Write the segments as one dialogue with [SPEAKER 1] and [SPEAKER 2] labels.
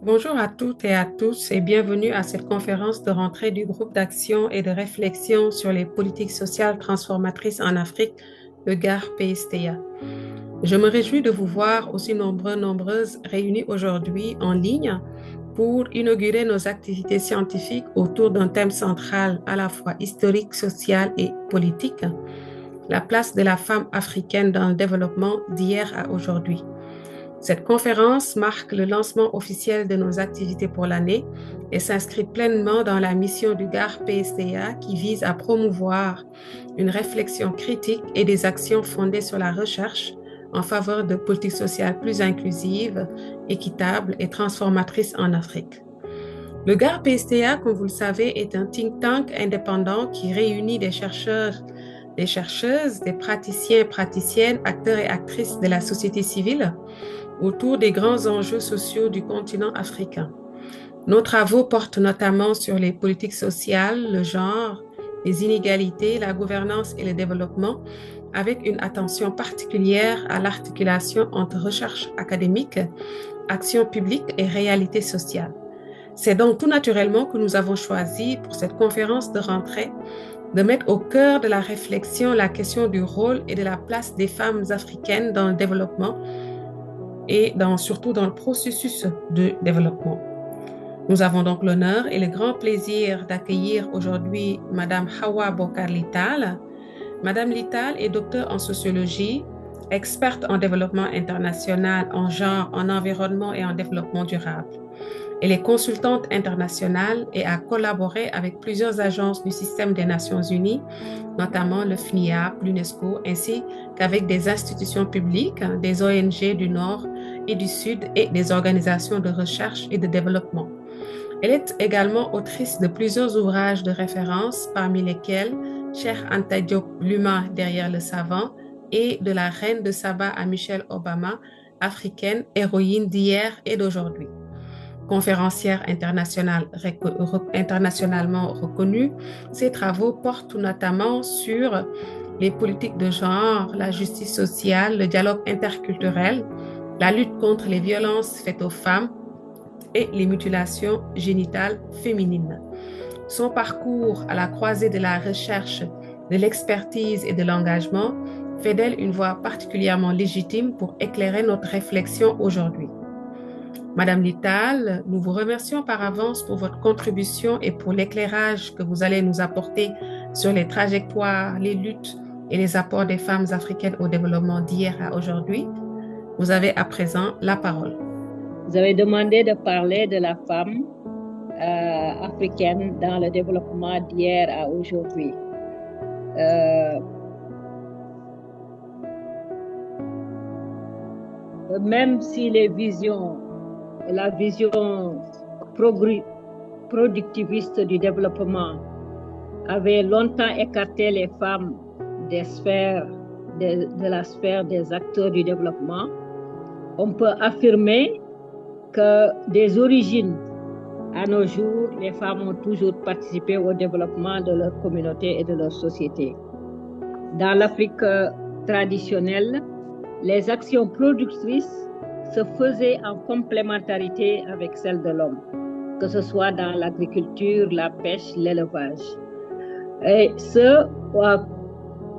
[SPEAKER 1] Bonjour à toutes et à tous et bienvenue à cette conférence de rentrée du groupe d'action et de réflexion sur les politiques sociales transformatrices en Afrique, le GAR-PSTA. Je me réjouis de vous voir aussi nombreuses réunies aujourd'hui en ligne pour inaugurer nos activités scientifiques autour d'un thème central à la fois historique, social et politique, la place de la femme africaine dans le développement d'hier à aujourd'hui. Cette conférence marque le lancement officiel de nos activités pour l'année et s'inscrit pleinement dans la mission du GAR-PSDA qui vise à promouvoir une réflexion critique et des actions fondées sur la recherche en faveur de politiques sociales plus inclusives, équitables et transformatrices en Afrique. Le GAR-PSTA, comme vous le savez, est un think tank indépendant qui réunit des chercheurs, des chercheuses, des praticiens et praticiennes, acteurs et actrices de la société civile autour des grands enjeux sociaux du continent africain. Nos travaux portent notamment sur les politiques sociales, le genre, les inégalités, la gouvernance et le développement, avec une attention particulière à l'articulation entre recherche académique, action publique et réalité sociale. C'est donc tout naturellement que nous avons choisi pour cette conférence de rentrée de mettre au cœur de la réflexion la question du rôle et de la place des femmes africaines dans le développement et surtout dans le processus de développement. Nous avons donc l'honneur et le grand plaisir d'accueillir aujourd'hui Madame Hawa Bokar Lital. Madame Lital est docteur en sociologie, experte en développement international, en genre, en environnement et en développement durable. Elle est consultante internationale et a collaboré avec plusieurs agences du système des Nations Unies, notamment le FNIAP, l'UNESCO, ainsi qu'avec des institutions publiques, des ONG du Nord et du Sud et des organisations de recherche et de développement. Elle est également autrice de plusieurs ouvrages de référence, parmi lesquels Cheikh Anta Diop, L'humain derrière le savant et De la reine de Saba à Michelle Obama, africaine, héroïne d'hier et d'aujourd'hui. Conférencière internationalement reconnue, ses travaux portent notamment sur les politiques de genre, la justice sociale, le dialogue interculturel, la lutte contre les violences faites aux femmes et les mutilations génitales féminines. Son parcours à la croisée de la recherche, de l'expertise et de l'engagement fait d'elle une voix particulièrement légitime pour éclairer notre réflexion aujourd'hui. Madame Lital, nous vous remercions par avance pour votre contribution et pour l'éclairage que vous allez nous apporter sur les trajectoires, les luttes et les apports des femmes africaines au développement d'hier à aujourd'hui. Vous avez à présent la parole.
[SPEAKER 2] Vous avez demandé de parler de la femme africaine dans le développement d'hier à aujourd'hui. Même si la vision productiviste du développement avait longtemps écarté les femmes de la sphère des acteurs du développement, on peut affirmer que des origines à nos jours, les femmes ont toujours participé au développement de leur communauté et de leur société. Dans l'Afrique traditionnelle, les actions productrices se faisaient en complémentarité avec celles de l'homme, que ce soit dans l'agriculture, la pêche, l'élevage. Et ce,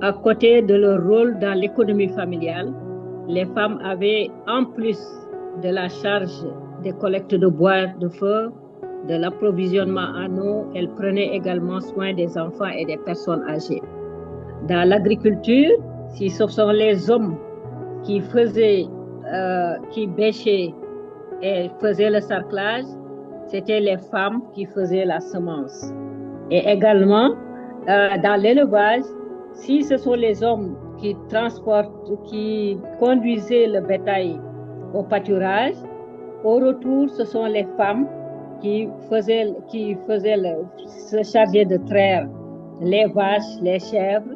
[SPEAKER 2] à côté de leur rôle dans l'économie familiale, les femmes avaient, en plus de la charge des collectes de bois, de feu, de l'approvisionnement en eau, elles prenaient également soin des enfants et des personnes âgées. Dans l'agriculture, si ce sont les hommes qui bêchaient et faisaient le sarclage, c'était les femmes qui faisaient la semence. Et également, dans l'élevage, si ce sont les hommes qui conduisaient le bétail au pâturage, au retour, ce sont les femmes qui se chargeaient de traire les vaches, les chèvres,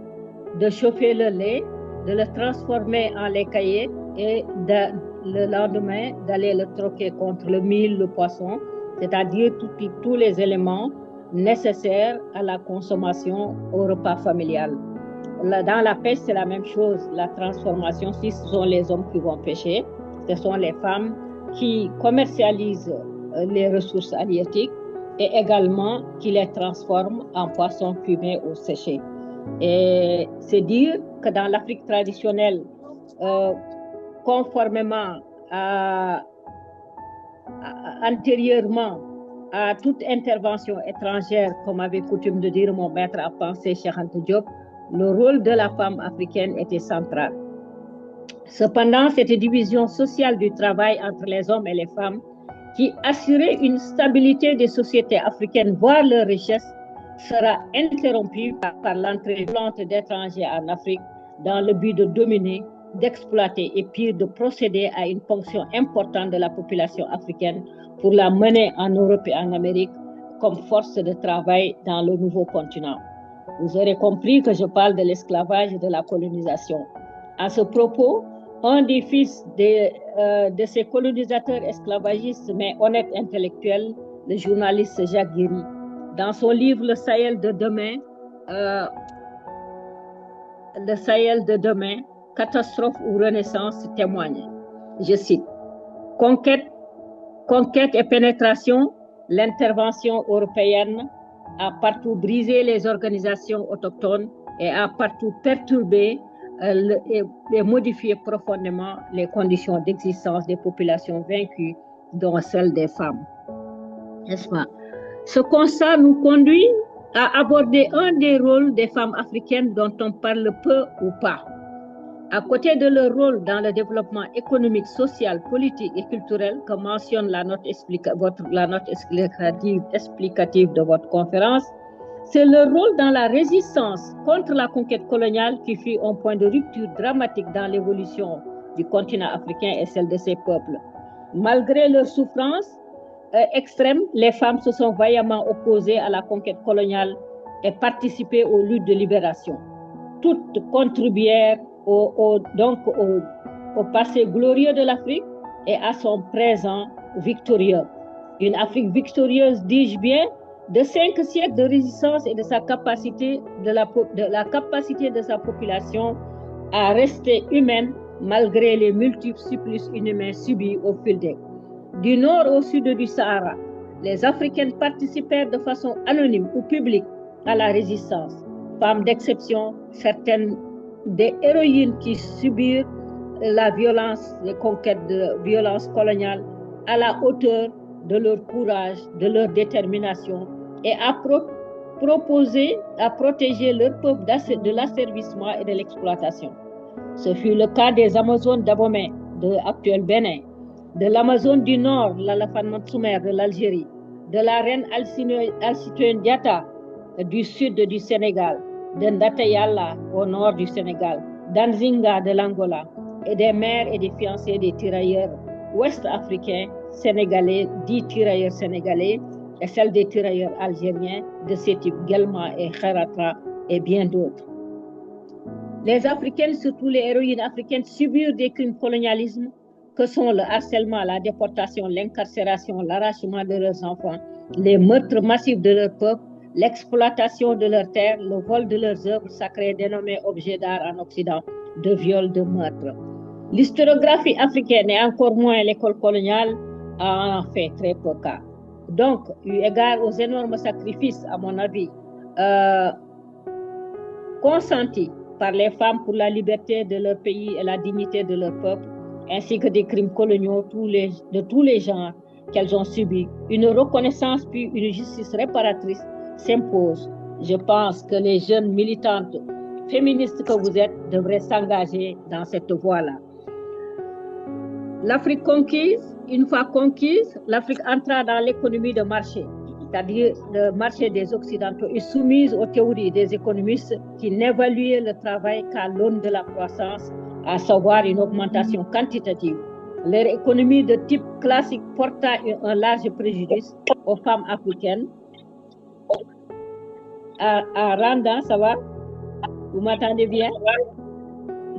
[SPEAKER 2] de chauffer le lait, de le transformer en lait caillé et le lendemain d'aller le troquer contre le mil, le poisson, c'est-à-dire tous les éléments nécessaires à la consommation au repas familial. Dans la pêche, c'est la même chose. La transformation, si ce sont les hommes qui vont pêcher, ce sont les femmes qui commercialisent les ressources halieutiques et également qui les transforment en poissons fumés ou séchés. Et c'est dire que dans l'Afrique traditionnelle, conformément antérieurement à toute intervention étrangère, comme avait coutume de dire mon maître à penser, Cheikh Anta Diop, le rôle de la femme africaine était central. Cependant, cette division sociale du travail entre les hommes et les femmes, qui assurait une stabilité des sociétés africaines, voire leur richesse, sera interrompue par l'entrée violente d'étrangers en Afrique dans le but de dominer, d'exploiter et pire de procéder à une ponction importante de la population africaine pour la mener en Europe et en Amérique comme force de travail dans le nouveau continent. Vous aurez compris que je parle de l'esclavage et de la colonisation. À ce propos, un des fils de ces colonisateurs esclavagistes mais honnêtes intellectuels, le journaliste Jacques Guéry, dans son livre Le Sahel de demain, catastrophe ou renaissance, témoigne. Je cite: conquête et pénétration, l'intervention européenne a partout brisé les organisations autochtones et a partout perturbé et modifié profondément les conditions d'existence des populations vaincues, dont celles des femmes. N'est-ce pas? Ce constat nous conduit à aborder un des rôles des femmes africaines dont on parle peu ou pas. À côté de leur rôle dans le développement économique, social, politique et culturel que mentionne la note explicative de votre conférence, c'est leur rôle dans la résistance contre la conquête coloniale qui fut un point de rupture dramatique dans l'évolution du continent africain et celle de ses peuples. Malgré leur souffrance extrême, les femmes se sont vaillamment opposées à la conquête coloniale et participé aux luttes de libération. Toutes contribuèrent au passé glorieux de l'Afrique et à son présent victorieux. Une Afrique victorieuse, dis-je bien, de 5 siècles de résistance et de sa capacité de la capacité de sa population à rester humaine malgré les multiples supplices inhumains subis au fil du nord au sud du Sahara. Les Africaines participèrent de façon anonyme ou publique à la résistance. Femmes d'exception, certaines des héroïnes qui subirent la violence, les conquêtes de violence coloniale à la hauteur de leur courage, de leur détermination et à protéger leur peuple de l'asservissement et de l'exploitation. Ce fut le cas des Amazones d'Abomey, de l'actuel Bénin, de l'Amazone du Nord, l'Alafane Mansoumer de l'Algérie, de la reine Alcitoune Diatta du sud du Sénégal, de Ndatayala au nord du Sénégal, d'Anzinga de l'Angola, et des mères et des fiancés des tirailleurs ouest-africains, sénégalais, dits tirailleurs sénégalais, et celles des tirailleurs algériens de ces types Guelma et Kharatra et bien d'autres. Les Africaines, surtout les héroïnes africaines, subirent des crimes colonialisme que sont le harcèlement, la déportation, l'incarcération, l'arrachement de leurs enfants, les meurtres massifs de leur peuple, l'exploitation de leurs terres, le vol de leurs œuvres sacrées dénommées objets d'art en Occident, de viols, de meurtres. L'historiographie africaine et encore moins l'école coloniale en fait très peu cas. Donc, eu égard aux énormes sacrifices, à mon avis, consentis par les femmes pour la liberté de leur pays et la dignité de leur peuple, ainsi que des crimes coloniaux de tous les genres qu'elles ont subis, une reconnaissance puis une justice réparatrice s'impose. Je pense que les jeunes militantes féministes que vous êtes devraient s'engager dans cette voie-là. L'Afrique conquise, une fois conquise, l'Afrique entra dans l'économie de marché, c'est-à-dire le marché des Occidentaux, et soumise aux théories des économistes qui n'évaluaient le travail qu'à l'aune de la croissance, à savoir une augmentation quantitative. Leur économie de type classique porta un large préjudice aux femmes africaines. À Randa, ça va? Vous m'entendez bien?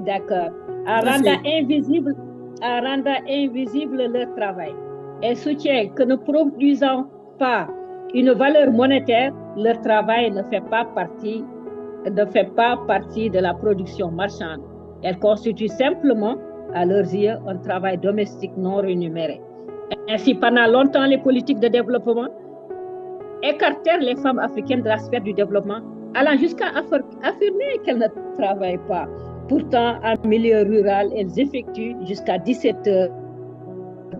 [SPEAKER 2] D'accord. À rendre invisible leur travail. Et soutient que ne produisant pas une valeur monétaire, leur travail ne fait pas partie de la production marchande. Elle constitue simplement, à leurs yeux, un travail domestique non rémunéré. Ainsi, pendant longtemps, les politiques de développement écartèrent les femmes africaines de la sphère du développement, allant jusqu'à affirmer qu'elles ne travaillent pas. Pourtant, en milieu rural, elles effectuent jusqu'à 17 heures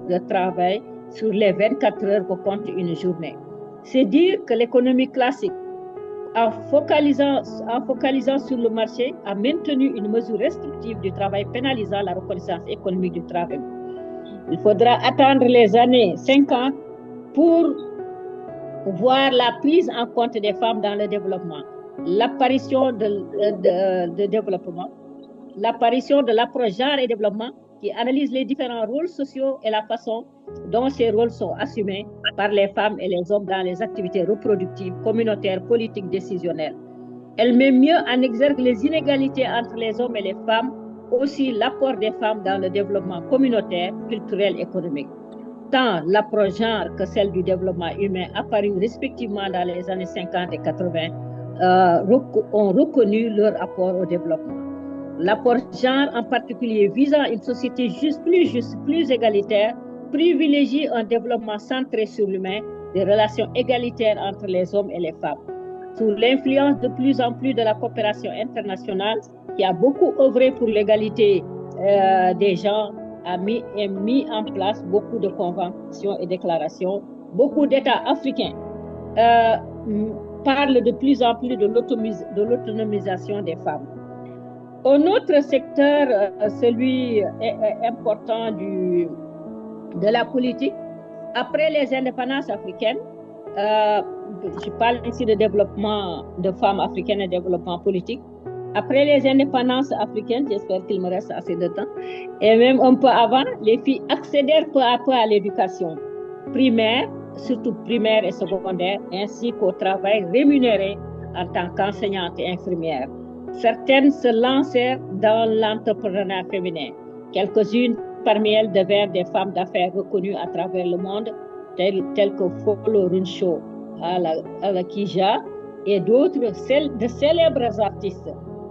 [SPEAKER 2] de travail sur les 24 heures que compte une journée. C'est dire que l'économie classique, en focalisant sur le marché, a maintenu une mesure restrictive du travail pénalisant la reconnaissance économique du travail. Il faudra attendre les années 50 pour voir la prise en compte des femmes dans le développement, l'apparition de développement, l'apparition de l'approche genre et développement qui analyse les différents rôles sociaux et la façon dont ces rôles sont assumés par les femmes et les hommes dans les activités reproductives, communautaires, politiques, décisionnelles. Elle met mieux en exergue les inégalités entre les hommes et les femmes, aussi l'apport des femmes dans le développement communautaire, culturel, économique. Tant l'approche genre que celle du développement humain apparues respectivement dans les années 50 et 80 ont reconnu leur apport au développement. L'apport genre en particulier visant une société plus égalitaire, privilégie un développement centré sur l'humain, des relations égalitaires entre les hommes et les femmes. Sous l'influence de plus en plus de la coopération internationale, qui a beaucoup œuvré pour l'égalité des genres, a mis en place beaucoup de conventions et déclarations. Beaucoup d'États africains parlent de plus en plus de l'autonomisation des femmes. Un autre secteur, celui important de la politique, après les indépendances africaines, je parle ici de développement de femmes africaines et développement politique. Après les indépendances africaines, j'espère qu'il me reste assez de temps, et même un peu avant, les filles accédèrent peu à peu à l'éducation primaire, surtout primaire et secondaire, ainsi qu'au travail rémunéré en tant qu'enseignante et infirmière. Certaines se lancèrent dans l'entrepreneuriat féminin. Quelques-unes parmi elles devinrent des femmes d'affaires reconnues à travers le monde, telles que Folo Runshaw à la Kija, et d'autres, de célèbres artistes,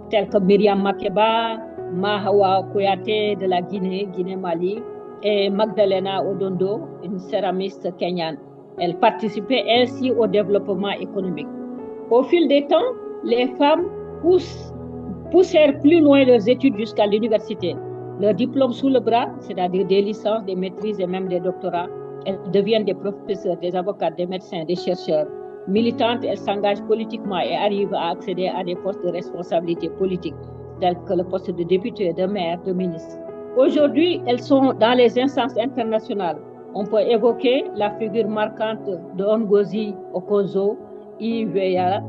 [SPEAKER 2] tels que Myriam Makeba, Mahawa Kouyaté de la Guinée-Mali, et Magdalena Odondo, une céramiste kenyane. Elles participaient ainsi au développement économique. Au fil des temps, les femmes poussèrent plus loin leurs études jusqu'à l'université. Leurs diplômes sous le bras, c'est-à-dire des licences, des maîtrises et même des doctorats, elles deviennent des professeurs, des avocats, des médecins, des chercheurs. Militantes, elles s'engagent politiquement et arrivent à accéder à des postes de responsabilité politique, tels que le poste de député, de maire, de ministre. Aujourd'hui, elles sont dans les instances internationales. On peut évoquer la figure marquante de Ngozi Okonjo-Iweala,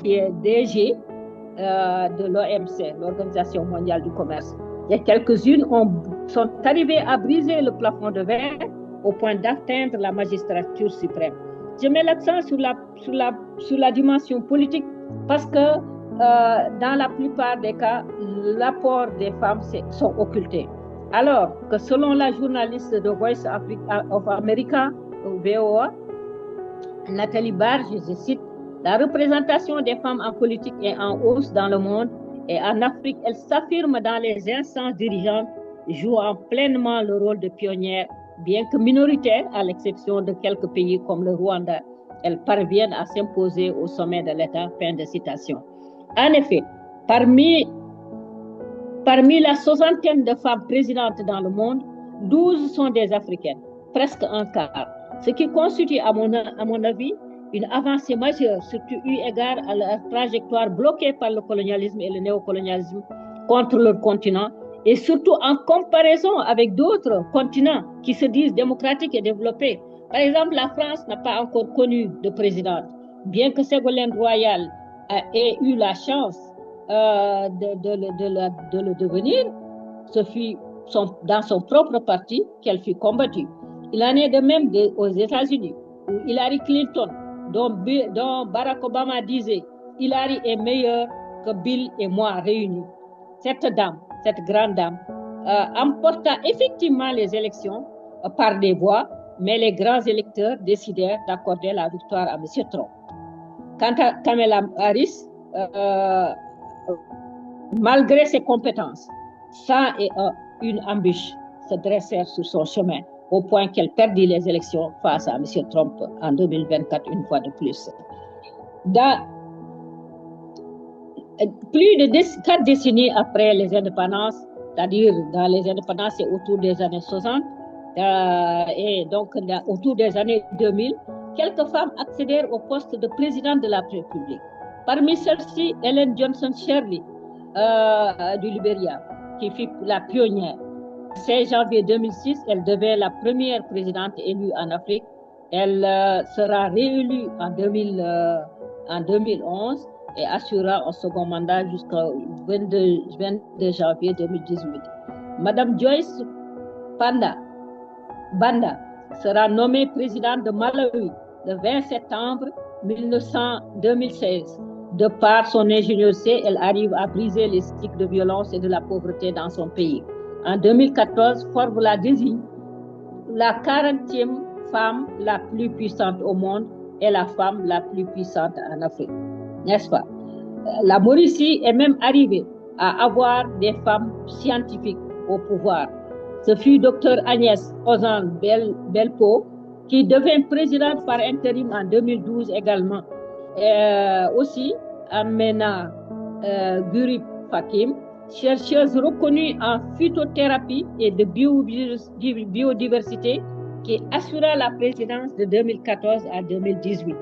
[SPEAKER 2] qui est DG de l'OMC, l'Organisation mondiale du commerce. Et quelques-unes sont arrivées à briser le plafond de verre au point d'atteindre la magistrature suprême. Je mets l'accent sur la dimension politique parce que dans la plupart des cas, l'apport des femmes sont occultés. Alors que selon la journaliste de Voice of America, VOA, Nathalie Barge, je cite, la représentation des femmes en politique est en hausse dans le monde et en Afrique, elle s'affirme dans les instances dirigeantes, jouant pleinement le rôle de pionnière, bien que minoritaire, à l'exception de quelques pays comme le Rwanda. Elles parviennent à s'imposer au sommet de l'État. Fin de citation. En effet, parmi la soixantaine de femmes présidentes dans le monde, 12 sont des Africaines, presque un quart, ce qui constitue, à mon avis, une avancée majeure, surtout eu égard à la trajectoire bloquée par le colonialisme et le néocolonialisme contre leur continent, et surtout en comparaison avec d'autres continents qui se disent démocratiques et développés. Par exemple, la France n'a pas encore connu de présidente, bien que Ségolène Royal ait eu la chance de le devenir. Ce fut dans son propre parti qu'elle fut combattue. Il en est de même aux États-Unis, où Hillary Clinton, dont Barack Obama disait « Hillary est meilleure que Bill et moi réunis ». Cette grande dame, emporta effectivement les élections par des voix, mais les grands électeurs décidèrent d'accorder la victoire à M. Trump. Quant à Kamala Harris, malgré ses compétences, sans et une embûche se dressèrent sur son chemin. au point qu'elle perdit les élections face à M. Trump en 2024, une fois de plus. Dans plus de 4 décennies après les indépendances, c'est-à-dire dans les indépendances, c'est autour des années 60, et donc autour des années 2000, quelques femmes accédèrent au poste de présidente de la République. Parmi celles-ci, Ellen Johnson Sirleaf du Libéria, qui fut la pionnière. Le 16 janvier 2006, elle devient la première présidente élue en Afrique. Elle sera réélue en 2011 et assurera un second mandat jusqu'au 22 janvier 2018. Madame Joyce Banda sera nommée présidente de Malawi le 20 septembre 2016. De par son ingéniosité, elle arrive à briser les cycles de violence et de la pauvreté dans son pays. En 2014, Forbes la désigne la 40e femme la plus puissante au monde et la femme la plus puissante en Afrique. N'est-ce pas? La Mauricie est même arrivée à avoir des femmes scientifiques au pouvoir. Ce fut Dr Agnès Ozan-Belpo qui devint présidente par intérim en 2012 également. Aussi, Amena Gurib Fakim, chercheuse reconnue en phytothérapie et de biodiversité, qui assura la présidence de 2014 à 2018.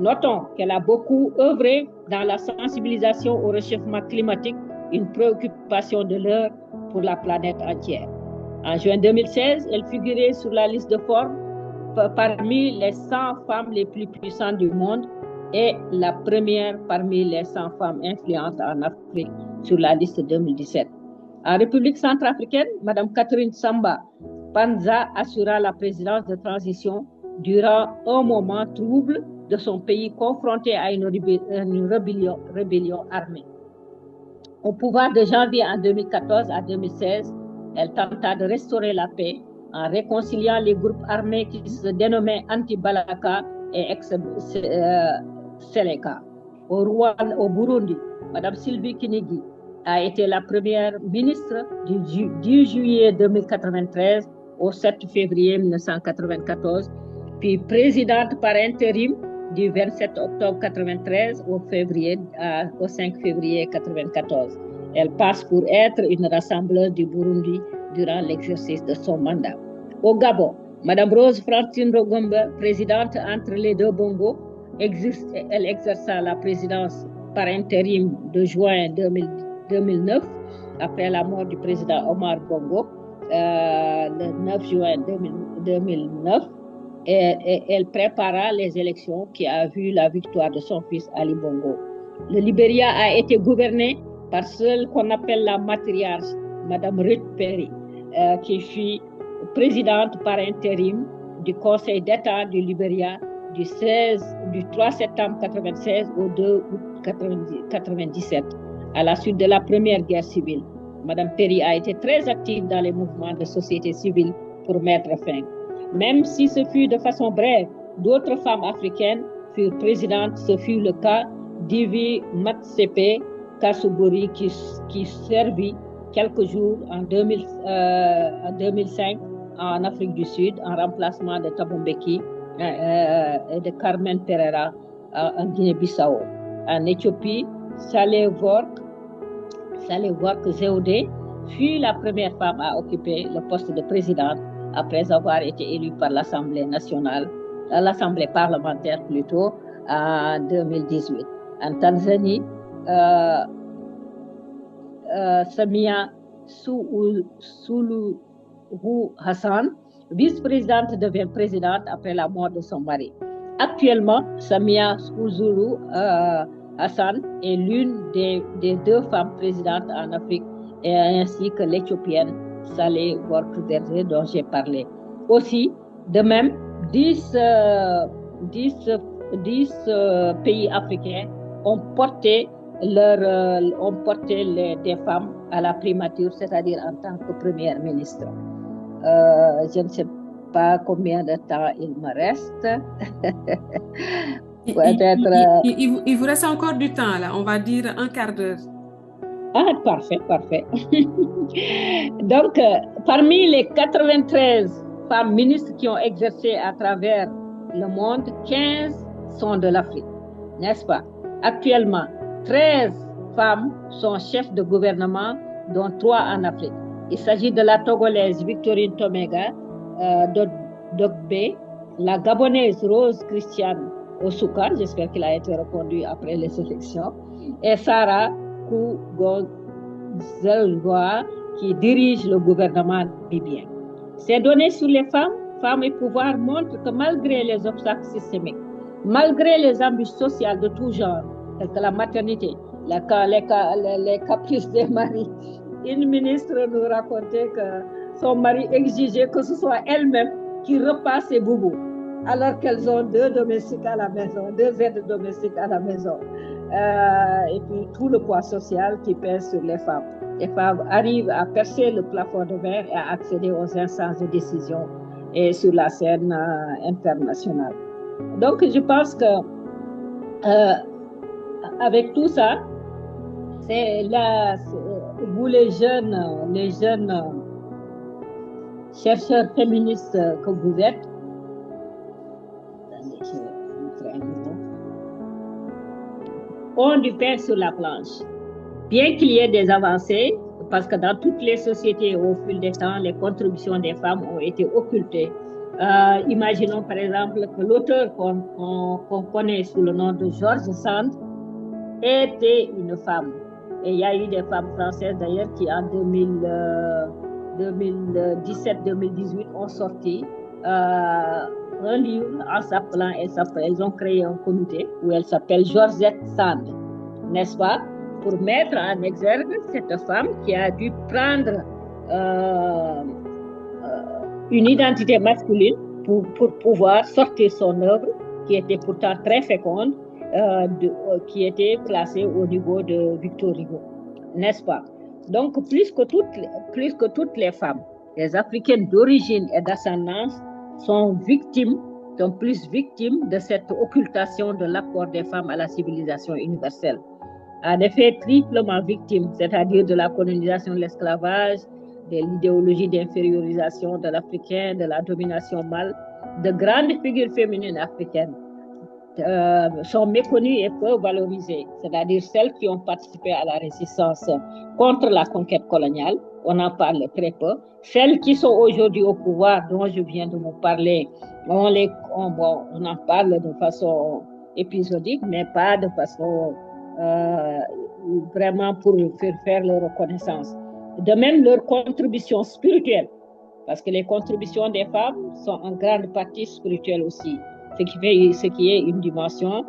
[SPEAKER 2] Notons qu'elle a beaucoup œuvré dans la sensibilisation au réchauffement climatique, une préoccupation de l'heure pour la planète entière. En juin 2016, elle figurait sur la liste de Forbes parmi les 100 femmes les plus puissantes du monde et la première parmi les 100 femmes influentes en Afrique sur la liste 2017. En République centrafricaine, Mme Catherine Samba Panza assura la présidence de transition durant un moment trouble de son pays confronté à une rébellion armée. Au pouvoir de janvier en 2014 à 2016, elle tenta de restaurer la paix en réconciliant les groupes armés qui se dénommaient Anti-Balaka et ex-Seleka. Au Burundi, Mme Sylvie Kinigi a été la première ministre du 10 juillet 2093 au 7 février 1994, puis présidente par intérim du 27 octobre 1993 au 5 février 1994. Elle passe pour être une rassembleuse du Burundi durant l'exercice de son mandat. Au Gabon, Mme Rose Francine Rogombe, présidente entre les deux Bongo, elle exerça la présidence par intérim de juin 2009, après la mort du président Omar Bongo, le 9 juin 2009, et elle prépara les élections qui a vu la victoire de son fils Ali Bongo. Le Libéria a été gouverné par celle qu'on appelle la matriarche, Mme Ruth Perry, qui fut présidente par intérim du Conseil d'État du Libéria du 3 septembre 1996 au 2 août 1997, à la suite de la première guerre civile. Mme Perry a été très active dans les mouvements de société civile pour mettre fin. Même si ce fut de façon brève, d'autres femmes africaines furent présidentes. Ce fut le cas d'Ivy Matsepe Kasuburi qui servit quelques jours en 2005 en Afrique du Sud en remplacement de Thabo Mbeki et de Carmen Pereira en Guinée-Bissau. En Éthiopie, Sahle-Work Zewde fut la première femme à occuper le poste de présidente après avoir été élue par l'Assemblée parlementaire plutôt, en 2018. En Tanzanie, Samia Suluhu Hassan, vice-présidente, devient présidente après la mort de son mari. Actuellement, Samia Suluhu Hassan est l'une des deux femmes présidentes en Afrique, ainsi que l'Éthiopienne Sahle-Work Zewde dont j'ai parlé. Aussi, de même, 10 pays africains ont porté des femmes à la primature, c'est-à-dire en tant que première ministre. Je ne sais pas combien de temps il me reste.
[SPEAKER 1] Il vous reste encore du temps, là. On va dire un quart d'heure.
[SPEAKER 2] Ah, parfait. Donc, parmi les 93 femmes ministres qui ont exercé à travers le monde, 15 sont de l'Afrique, n'est-ce pas? Actuellement, 13 femmes sont chefs de gouvernement, dont 3 en Afrique. Il s'agit de la Togolaise Victorine Tomega Dogbe, la Gabonaise Rose Christiane Osuka, j'espère qu'il a été reconduit après les élections, et Sarah Kougonzelgoa, qui dirige le gouvernement libyen. Ces données sur les femmes et pouvoir montrent que malgré les obstacles systémiques, malgré les embûches sociales de tout genre, telles que la maternité, les caprices des maris, une ministre nous racontait que son mari exigeait que ce soit elle-même qui repasse ses boubous, alors qu'elles ont 2 domestiques à la maison, 2 aides domestiques à la maison. Et puis tout le poids social qui pèse sur les femmes. Les femmes arrivent à percer le plafond de verre et à accéder aux instances de décision et sur la scène internationale. Donc je pense que avec tout ça, c'est là, vous les jeunes chercheurs féministes que vous êtes, ont du pain sur la planche. Bien qu'il y ait des avancées, parce que dans toutes les sociétés au fil des temps, les contributions des femmes ont été occultées. Imaginons par exemple que l'auteur qu'on connaît sous le nom de George Sand était une femme. Et il y a eu des femmes françaises d'ailleurs qui en 2017-2018 ont sorti un livre en s'appelant, elles ont créé un comité où elle s'appelle Georgette Sand, n'est-ce pas, pour mettre en exergue cette femme qui a dû prendre une identité masculine pour pouvoir sortir son œuvre qui était pourtant très féconde, qui était classée au niveau de Victor Hugo, n'est-ce pas? Donc, plus que toutes les femmes, les Africaines d'origine et d'ascendance sont plus victimes de cette occultation de l'apport des femmes à la civilisation universelle. En effet, triplement victimes, c'est-à-dire de la colonisation de l'esclavage, de l'idéologie d'infériorisation de l'Africain, de la domination mâle, de grandes figures féminines africaines sont méconnues et peu valorisées, c'est-à-dire celles qui ont participé à la résistance contre la conquête coloniale, on en parle très peu. Celles qui sont aujourd'hui au pouvoir, dont je viens de vous parler, on en parle de façon épisodique, mais pas de façon vraiment pour faire leur reconnaissance. De même, leur contribution spirituelle, parce que les contributions des femmes sont en grande partie spirituelles aussi, ce qui est une dimension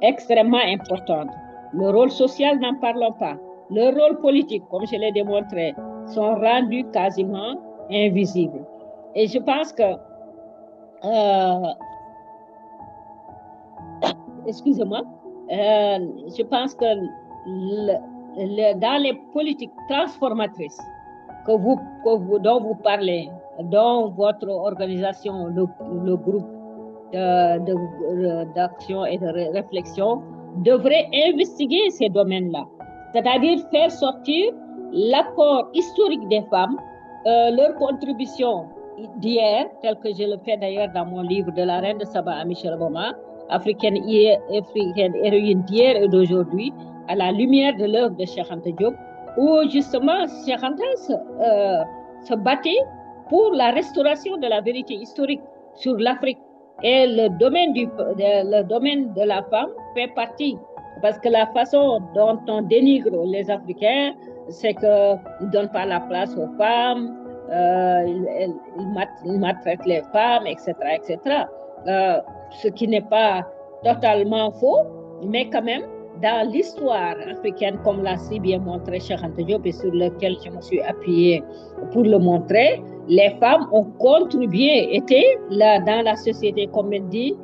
[SPEAKER 2] extrêmement importante. Le rôle social, n'en parlons pas. Le rôle politique, comme je l'ai démontré, sont rendus quasiment invisibles. Et je pense que, excusez-moi, je pense que dans les politiques transformatrices dont vous parlez, dont votre organisation, le groupe d'action et de réflexion devrait investiguer ces domaines-là, c'est-à-dire faire sortir l'apport historique des femmes, leur contribution d'hier, tel que je le fais d'ailleurs dans mon livre de la reine de Saba à Michel Obama, africaine héroïne d'hier et d'aujourd'hui, à la lumière de l'œuvre de Cheikh Anta Diop, où justement Cheikh Anta se battait pour la restauration de la vérité historique sur l'Afrique. Et le domaine de la femme fait partie, parce que la façon dont on dénigre les Africains, c'est qu'ils ne donnent pas la place aux femmes, ils maltraitent les femmes, etc., etc. Ce qui n'est pas totalement faux, mais quand même, dans l'histoire africaine, comme l'a si bien montré Cheikh Anta Diop et sur lequel je me suis appuyée pour le montrer, les femmes ont contribué, étaient là dans la société, comme elle dit,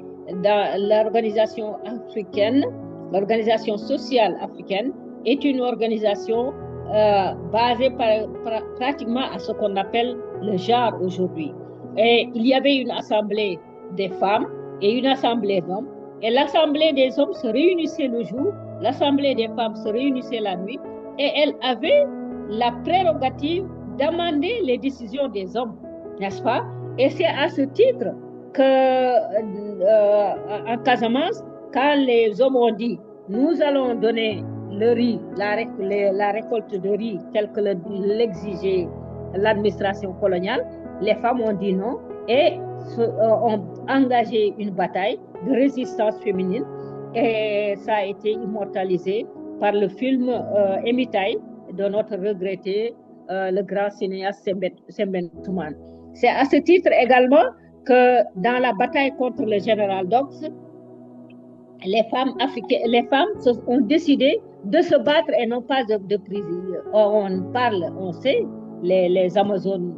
[SPEAKER 2] dans l'organisation africaine, l'organisation sociale africaine est une organisation basée pratiquement à ce qu'on appelle le genre aujourd'hui. Et il y avait une assemblée des femmes et une assemblée d'hommes, et l'assemblée des hommes se réunissait le jour, l'assemblée des femmes se réunissait la nuit, et elle avait la prérogative d'amender les décisions des hommes, n'est-ce pas? Et c'est à ce titre que, en Casamance, quand les hommes ont dit, nous allons donner le riz, la récolte de riz telle que l'exigeait l'administration coloniale, les femmes ont dit non et ont engagé une bataille de résistance féminine. Et ça a été immortalisé par le film Emitaï de notre regretté le grand cinéaste Sembène Ousmane. C'est à ce titre également que dans la bataille contre le général Dodds, les femmes ont décidé de se battre et non pas de priser. On sait, les Amazones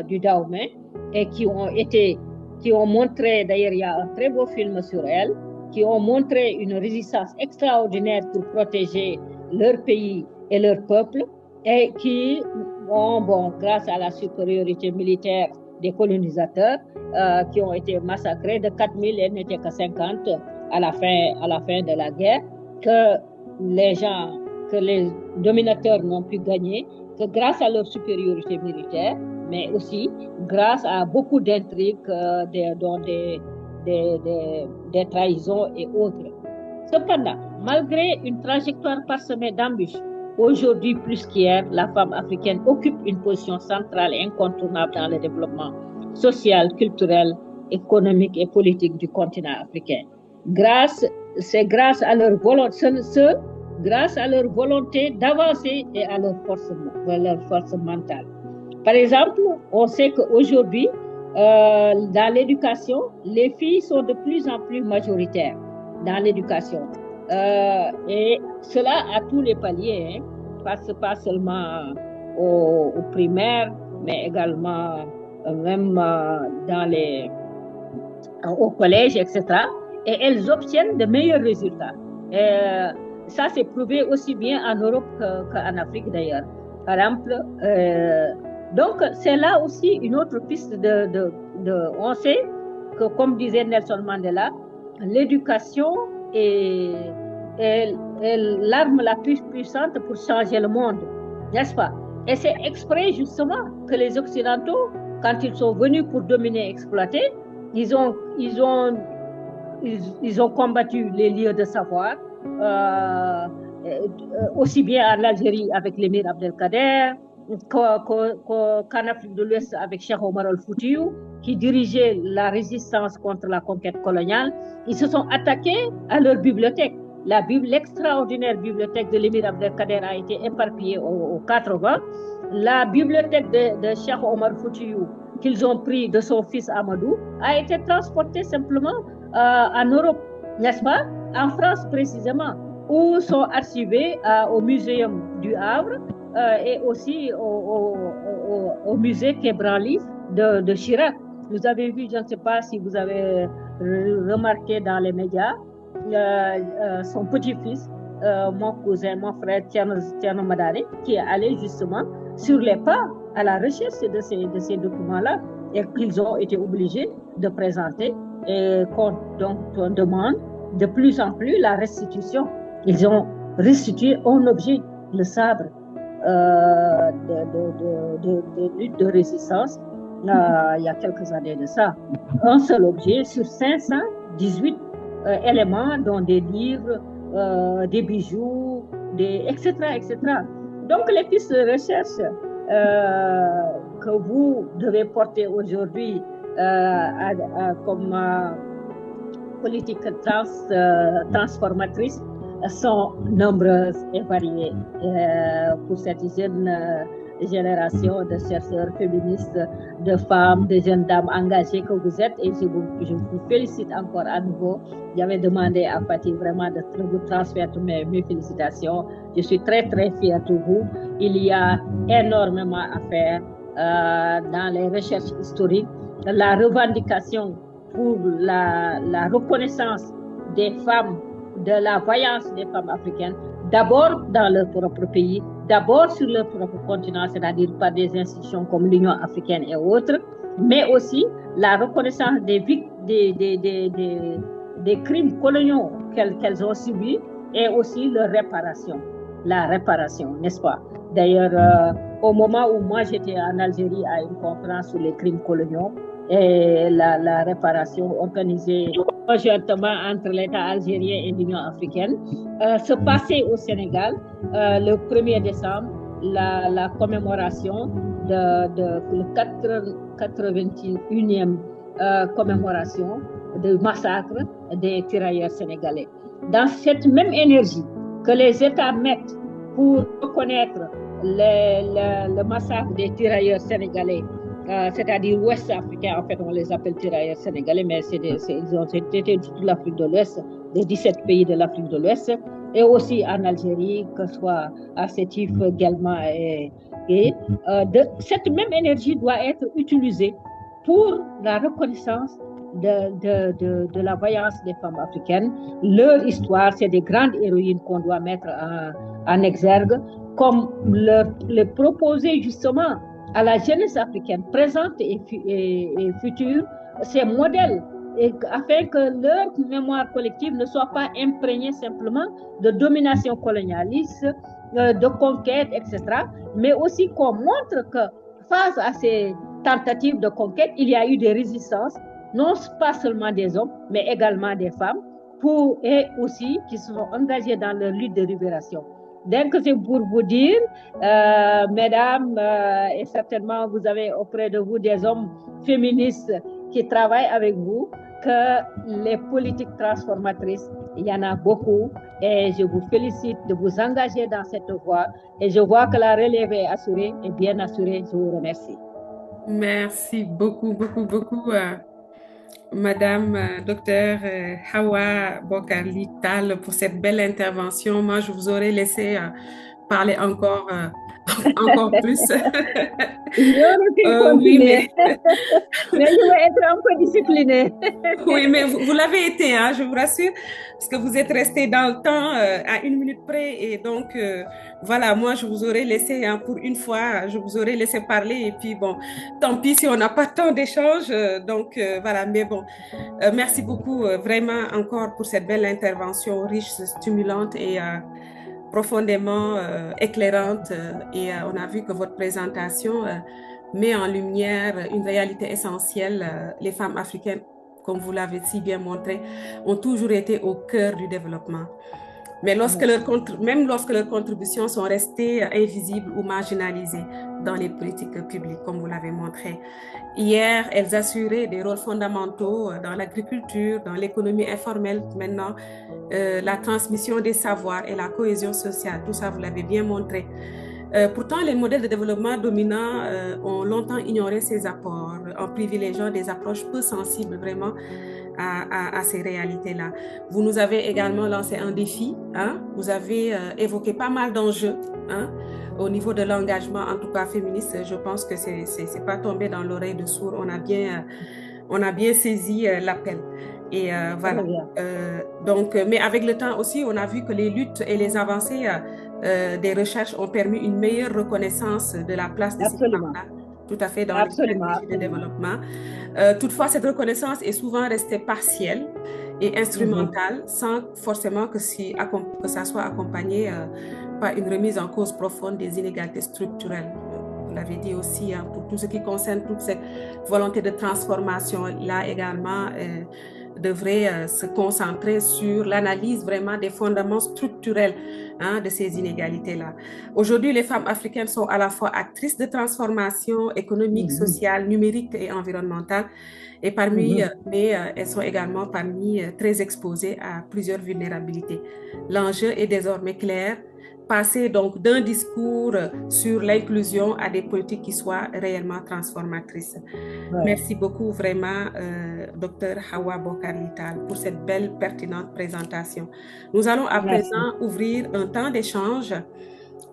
[SPEAKER 2] du Dahomey, et qui ont montré, d'ailleurs il y a un très beau film sur elles, qui ont montré une résistance extraordinaire pour protéger leur pays et leur peuple, et qui grâce à la supériorité militaire des colonisateurs, qui ont été massacrés, de 4000, elles n'étaient que 50 à la fin de la guerre, que les dominateurs n'ont pu gagner, que grâce à leur supériorité militaire, mais aussi grâce à beaucoup d'intrigues, dont des trahisons et autres. Cependant, malgré une trajectoire parsemée d'embûches, aujourd'hui plus qu'hier, la femme africaine occupe une position centrale et incontournable dans le développement social, culturel, économique et politique du continent africain. C'est grâce à leur volonté d'avancer et à leur force mentale. Par exemple, on sait qu'aujourd'hui, dans l'éducation, les filles sont de plus en plus majoritaires dans l'éducation. Et cela à tous les paliers, pas seulement au primaire, mais également même au collège, etc. Et elles obtiennent de meilleurs résultats. Ça, c'est prouvé aussi bien en Europe qu'en Afrique d'ailleurs. Par exemple, donc c'est là aussi une autre piste on sait que, comme disait Nelson Mandela, l'éducation est l'arme la plus puissante pour changer le monde, n'est-ce pas? Et c'est exprès justement que les Occidentaux, quand ils sont venus pour dominer et exploiter, ils ont combattu les lieux de savoir, aussi bien en Algérie avec l'émir Abdelkader, qu'en Afrique de l'Ouest avec Cheikh Omar al-Foutiyou, qui dirigeait la résistance contre la conquête coloniale. Ils se sont attaqués à leur bibliothèque. L'extraordinaire bibliothèque de l'émir Abdelkader a été éparpillée aux 80. La bibliothèque de Cheikh Omar Foutiyou, qu'ils ont pris de son fils Amadou, a été transportée simplement en Europe, n'est-ce pas? En France précisément, où sont archivés au Muséum du Havre et aussi au musée Quai Branly de Chirac. Vous avez vu, je ne sais pas si vous avez remarqué dans les médias, son petit-fils, mon cousin, mon frère Tiano Madari, qui est allé justement sur les pas à la recherche de ces documents-là et qu'ils ont été obligés de présenter et dont on demande de plus en plus la restitution. Ils ont restitué un objet, le sabre de lutte de résistance, il y a quelques années de ça. Un seul objet sur 518 éléments, dont des livres, des bijoux, etc., etc. Donc, les pistes de recherche que vous devez porter aujourd'hui comme politique transformatrice sont nombreuses et variées pour cette jeune génération de chercheurs féministes, de femmes, de jeunes dames engagées que vous êtes, et je vous félicite encore à nouveau. J'avais demandé à Fatih vraiment de vous transmettre mes félicitations. Je suis très très fière de vous. Il y a énormément à faire dans les recherches historiques, la revendication pour la reconnaissance des femmes, de la voyance des femmes africaines, d'abord dans leur propre pays, d'abord sur leur propre continent, c'est-à-dire par des institutions comme l'Union africaine et autres, mais aussi la reconnaissance des crimes coloniaux qu'elles ont subis et aussi leur réparation, la réparation, n'est-ce pas? D'ailleurs, au moment où moi j'étais en Algérie à une conférence sur les crimes coloniaux, et la réparation organisée conjointement entre l'État algérien et l'Union africaine, se passait au Sénégal le 1er décembre, la commémoration le 81e commémoration du massacre des tirailleurs sénégalais. Dans cette même énergie que les États mettent pour reconnaître le massacre des tirailleurs sénégalais, c'est-à-dire ouest africains, en fait, on les appelle tirailleurs sénégalais, mais ils ont été de toute l'Afrique de l'Ouest, des 17 pays de l'Afrique de l'Ouest, et aussi en Algérie, que ce soit à Sétif, Guelma cette même énergie doit être utilisée pour la reconnaissance de la vaillance des femmes africaines. Leur histoire, c'est des grandes héroïnes qu'on doit mettre en exergue, comme le proposer justement à la jeunesse africaine présente et future, ces modèles, afin que leur mémoire collective ne soit pas imprégnée simplement de domination colonialiste, de conquête, etc., mais aussi qu'on montre que face à ces tentatives de conquête, il y a eu des résistances, non pas seulement des hommes, mais également des femmes, et aussi qui se sont engagés dans leur lutte de libération. Donc, c'est pour vous dire, mesdames, et certainement vous avez auprès de vous des hommes féministes qui travaillent avec vous, que les politiques transformatrices, il y en a beaucoup, et je vous félicite de vous engager dans cette voie, et je vois que la relève est assurée et bien assurée. Je vous remercie.
[SPEAKER 1] Merci beaucoup, beaucoup, beaucoup, Madame Docteur Hawa Bokar-Littal, pour cette belle intervention. Moi, je vous aurais laissé parler encore, encore plus.
[SPEAKER 2] Je
[SPEAKER 1] oui, mais...
[SPEAKER 2] mais je vais être un peu disciplinée.
[SPEAKER 1] Oui, mais vous l'avez été, hein, je vous rassure, parce que vous êtes resté dans le temps à 1 minute près. Et donc, voilà, moi, je vous aurais laissé, hein, pour une fois, je vous aurais laissé parler. Et puis, bon, tant pis si on n'a pas tant d'échanges. Donc, voilà, mais bon, merci beaucoup vraiment encore pour cette belle intervention riche, stimulante et profondément éclairante. Et on a vu que votre présentation met en lumière une réalité essentielle. Les femmes africaines, comme vous l'avez si bien montré, ont toujours été au cœur du développement. Mais même lorsque leurs contributions sont restées invisibles ou marginalisées dans les politiques publiques, comme vous l'avez montré. Hier, elles assuraient des rôles fondamentaux dans l'agriculture, dans l'économie informelle, maintenant, la transmission des savoirs et la cohésion sociale. Tout ça, vous l'avez bien montré. Pourtant, les modèles de développement dominants ont longtemps ignoré ces apports en privilégiant des approches peu sensibles vraiment à ces réalités-là. Vous nous avez également lancé un défi, hein? Vous avez évoqué pas mal d'enjeux, hein? Au niveau de l'engagement, en tout cas féministe. Je pense que c'est pas tombé dans l'oreille de sourd. On a bien saisi l'appel. Et voilà. Donc, mais avec le temps aussi, on a vu que les luttes et les avancées des recherches ont permis une meilleure reconnaissance de la place de ces femmes-là, tout à fait, dans les stratégies de développement. Toutefois, cette reconnaissance est souvent restée partielle et instrumentale, sans forcément que ça soit accompagné par une remise en cause profonde des inégalités structurelles. Vous l'avez dit aussi, hein, pour tout ce qui concerne toute cette volonté de transformation, là également, devrait se concentrer sur l'analyse vraiment des fondements structurels, hein, de ces inégalités-là. Aujourd'hui, les femmes africaines sont à la fois actrices de transformation économique, sociale, numérique et environnementale, et mais elles sont également très exposées à plusieurs vulnérabilités. L'enjeu est désormais clair: passer donc d'un discours sur l'inclusion à des politiques qui soient réellement transformatrices. Ouais. Merci beaucoup vraiment, Dr Hawa Bokar-Littal, pour cette belle, pertinente présentation. Nous allons à présent ouvrir un temps d'échange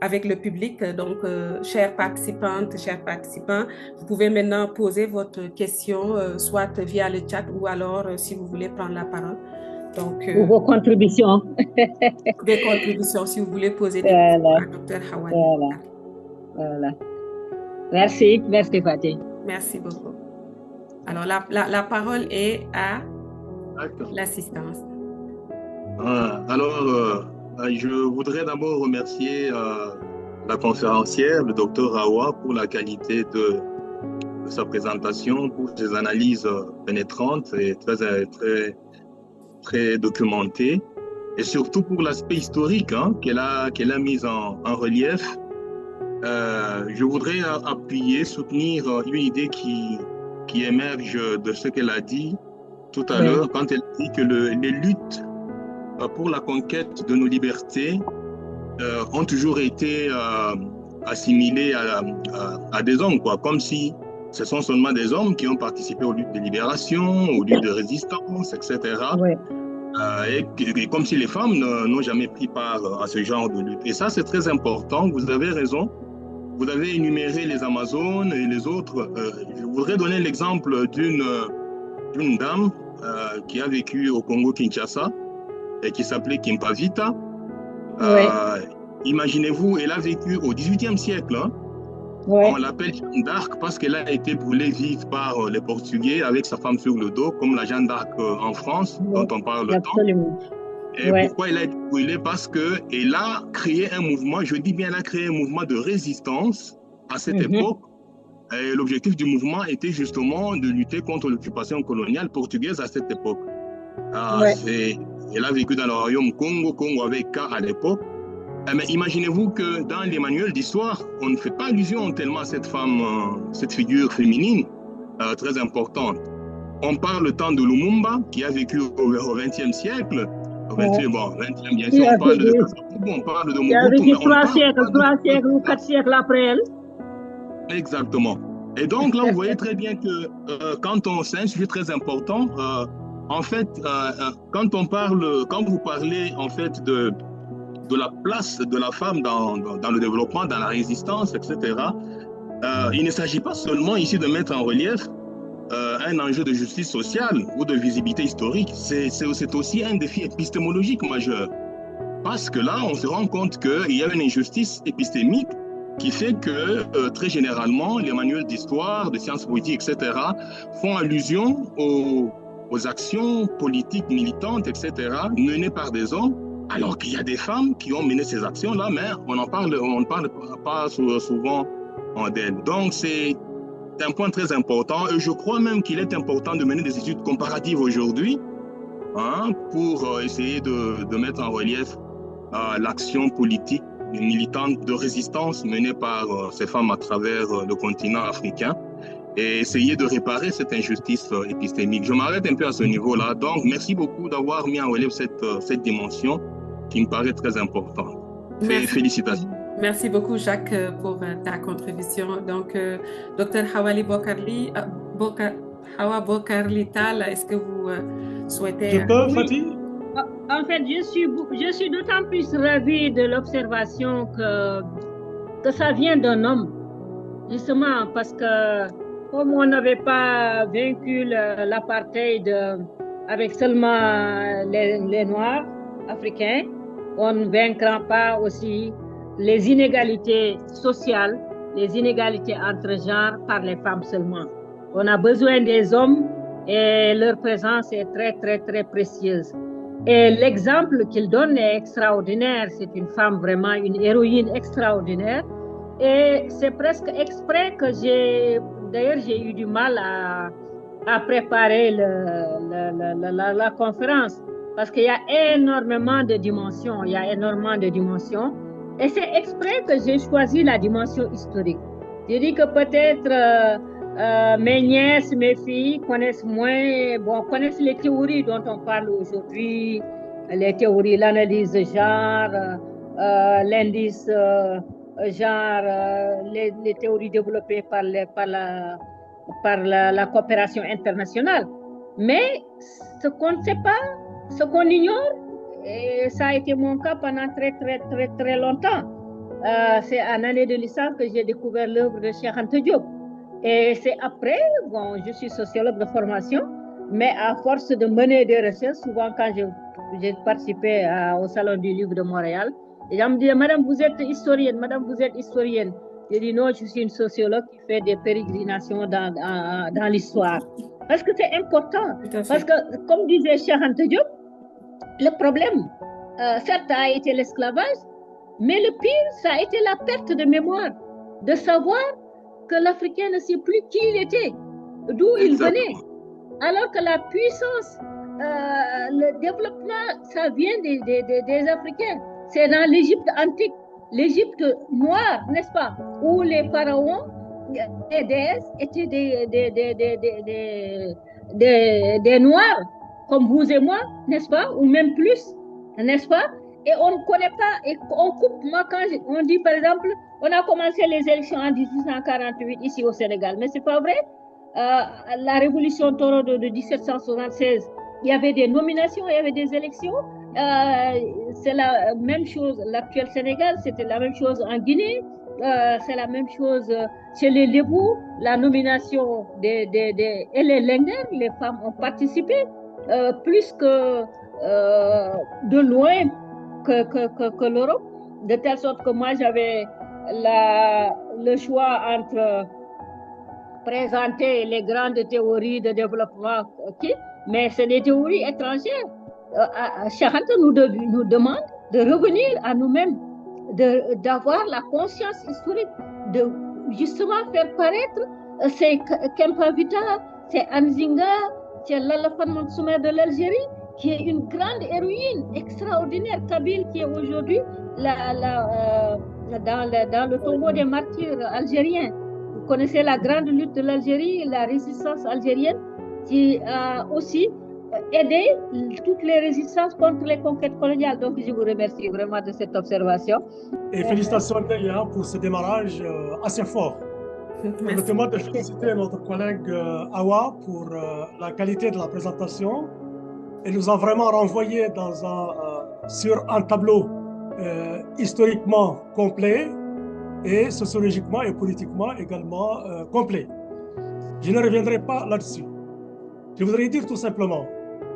[SPEAKER 1] avec le public. Donc, chères participantes, chers participants, vous pouvez maintenant poser votre question, soit via le chat ou alors si vous voulez prendre la parole. Donc,
[SPEAKER 2] vos contributions.
[SPEAKER 1] Des contributions, si vous voulez poser des questions à Dr Hawa.
[SPEAKER 2] Voilà. Merci Fatih.
[SPEAKER 1] Merci beaucoup. Alors, la parole est à l'assistance.
[SPEAKER 3] Je voudrais d'abord remercier la conférencière, le Dr Hawa, pour la qualité sa présentation, pour ses analyses pénétrantes et très documentées, et surtout pour l'aspect historique qu'elle a mis en relief. Je voudrais appuyer, soutenir une idée qui émerge de ce qu'elle a dit tout à l'heure, quand elle dit que les luttes pour la conquête de nos libertés ont toujours été assimilées à des hommes, quoi, comme si ce sont seulement des hommes qui ont participé aux luttes de libération, aux luttes de résistance, etc.
[SPEAKER 2] Ouais.
[SPEAKER 3] Et comme si les femmes n'ont jamais pris part à ce genre de lutte. Et ça, c'est très important, vous avez raison. Vous avez énuméré les Amazones et les autres. Je voudrais donner l'exemple d'une dame qui a vécu au Congo-Kinshasa et qui s'appelait Kimpavita. Imaginez-vous, elle a vécu au XVIIIe siècle. On l'appelle Jeanne d'Arc parce qu'elle a été brûlée vive par les Portugais avec sa femme sur le dos, comme la Jeanne d'Arc en France, dont on parle tant. Et pourquoi elle a été brûlée? Parce qu'elle a créé un mouvement, je dis bien elle a créé un mouvement de résistance à cette époque. Et l'objectif du mouvement était justement de lutter contre l'occupation coloniale portugaise à cette époque. Elle a vécu dans le royaume Congo avec K à l'époque. Mais imaginez-vous que dans les manuels d'histoire, on ne fait pas allusion tellement à cette femme, cette figure féminine très importante. On parle le temps de Lumumba, qui a vécu au XXe siècle. Au 20e, bien sûr, on parle de Kasavubu, on parle de Mobutu.
[SPEAKER 2] Il a vécu 3 siècles ou 4 siècles après elle.
[SPEAKER 3] Exactement. Et donc là, vous voyez très bien que c'est un sujet très important. En fait, quand vous parlez en fait de la place de la femme dans le développement, dans la résistance, etc., il ne s'agit pas seulement ici de mettre en relief un enjeu de justice sociale ou de visibilité historique, c'est aussi un défi épistémologique majeur. Parce que là, on se rend compte qu'il y a une injustice épistémique qui fait que, très généralement, les manuels d'histoire, de sciences politiques, etc., font allusion aux actions politiques militantes, etc., menées par des hommes, alors qu'il y a des femmes qui ont mené ces actions-là, mais on ne parle pas souvent d'elles. Donc, c'est un point très important, et je crois même qu'il est important de mener des études comparatives aujourd'hui pour essayer de mettre en relief l'action politique militante de résistance menée par ces femmes à travers le continent africain et essayer de réparer cette injustice épistémique. Je m'arrête un peu à ce niveau-là. Donc, merci beaucoup d'avoir mis en relief cette dimension qui me paraît très importante. Félicitations.
[SPEAKER 1] Merci beaucoup, Jacques, pour ta contribution. Donc, Dr Hawali Hawa Bokarli Tall, est-ce que vous souhaitez...
[SPEAKER 4] Je peux, Fatih?
[SPEAKER 2] En fait, je suis d'autant plus ravie de l'observation que ça vient d'un homme, justement, parce que comme on n'avait pas vaincu l'apartheid avec seulement les Noirs africains, on ne vaincra pas aussi les inégalités sociales, les inégalités entre genres par les femmes seulement. On a besoin des hommes et leur présence est très, très, très précieuse. Et l'exemple qu'il donne est extraordinaire. C'est une femme vraiment une héroïne extraordinaire. Et c'est presque exprès que j'ai eu du mal à préparer la conférence parce qu'il y a énormément de dimensions. Et c'est exprès que j'ai choisi la dimension historique. J'ai dit que peut-être mes nièces, mes filles connaissent connaissent les théories dont on parle aujourd'hui, les théories, l'analyse de genre, l'indice genre, les théories développées par la coopération internationale. Mais ce qu'on ne sait pas, ce qu'on ignore, et ça a été mon cas pendant très, très, très, très longtemps. C'est en année de licence que j'ai découvert l'œuvre de Cheikh Anta Diop. Et c'est après, je suis sociologue de formation, mais à force de mener des recherches, souvent quand j'ai participé au Salon du Livre de Montréal, les gens me disaient, Madame, vous êtes historienne, Madame, vous êtes historienne. J'ai dit non, je suis une sociologue qui fait des pérégrinations dans l'histoire. Parce que c'est important. Parce que, comme disait Cheikh Anta Diop, le problème, certes, a été l'esclavage, mais le pire, ça a été la perte de mémoire, de savoir que l'Africain ne sait plus qui il était, d'où il venait. Alors que la puissance, le développement, ça vient des Africains. C'est dans l'Égypte antique, l'Égypte noire, n'est-ce pas, où les pharaons et déesses étaient des Noirs, comme vous et moi, n'est-ce pas, ou même plus, n'est-ce pas? Et on ne connaît pas, et on coupe. Moi, quand on dit, par exemple, on a commencé les élections en 1848 ici au Sénégal, mais c'est pas vrai. La révolution Toro de 1776, il y avait des nominations, il y avait des élections. C'est la même chose, l'actuel Sénégal, c'était la même chose en Guinée. C'est la même chose chez les Lébous, la nomination et les Lenghers, les femmes ont participé plus que de loin que l'Europe, de telle sorte que moi j'avais le choix entre présenter les grandes théories de développement, mais c'est des théories étrangères. Cheikh Anta nous demande de revenir à nous-mêmes, d'avoir la conscience historique, de justement faire paraître ces Kempavita, ces Anzinga, c'est Lalafan Mansoumer de l'Algérie, qui est une grande héroïne extraordinaire, Kabyle, qui est aujourd'hui dans le tombeau des martyrs algériens. Vous connaissez la grande lutte de l'Algérie, la résistance algérienne, qui a aussi aidé toutes les résistances contre les conquêtes coloniales. Donc, je vous remercie vraiment de cette observation.
[SPEAKER 4] Et félicitations, Delia, pour ce démarrage assez fort. Permettez-moi de féliciter notre collègue Awa pour la qualité de la présentation. Elle nous a vraiment renvoyé sur un tableau historiquement complet et sociologiquement et politiquement également complet. Je ne reviendrai pas là-dessus. Je voudrais dire tout simplement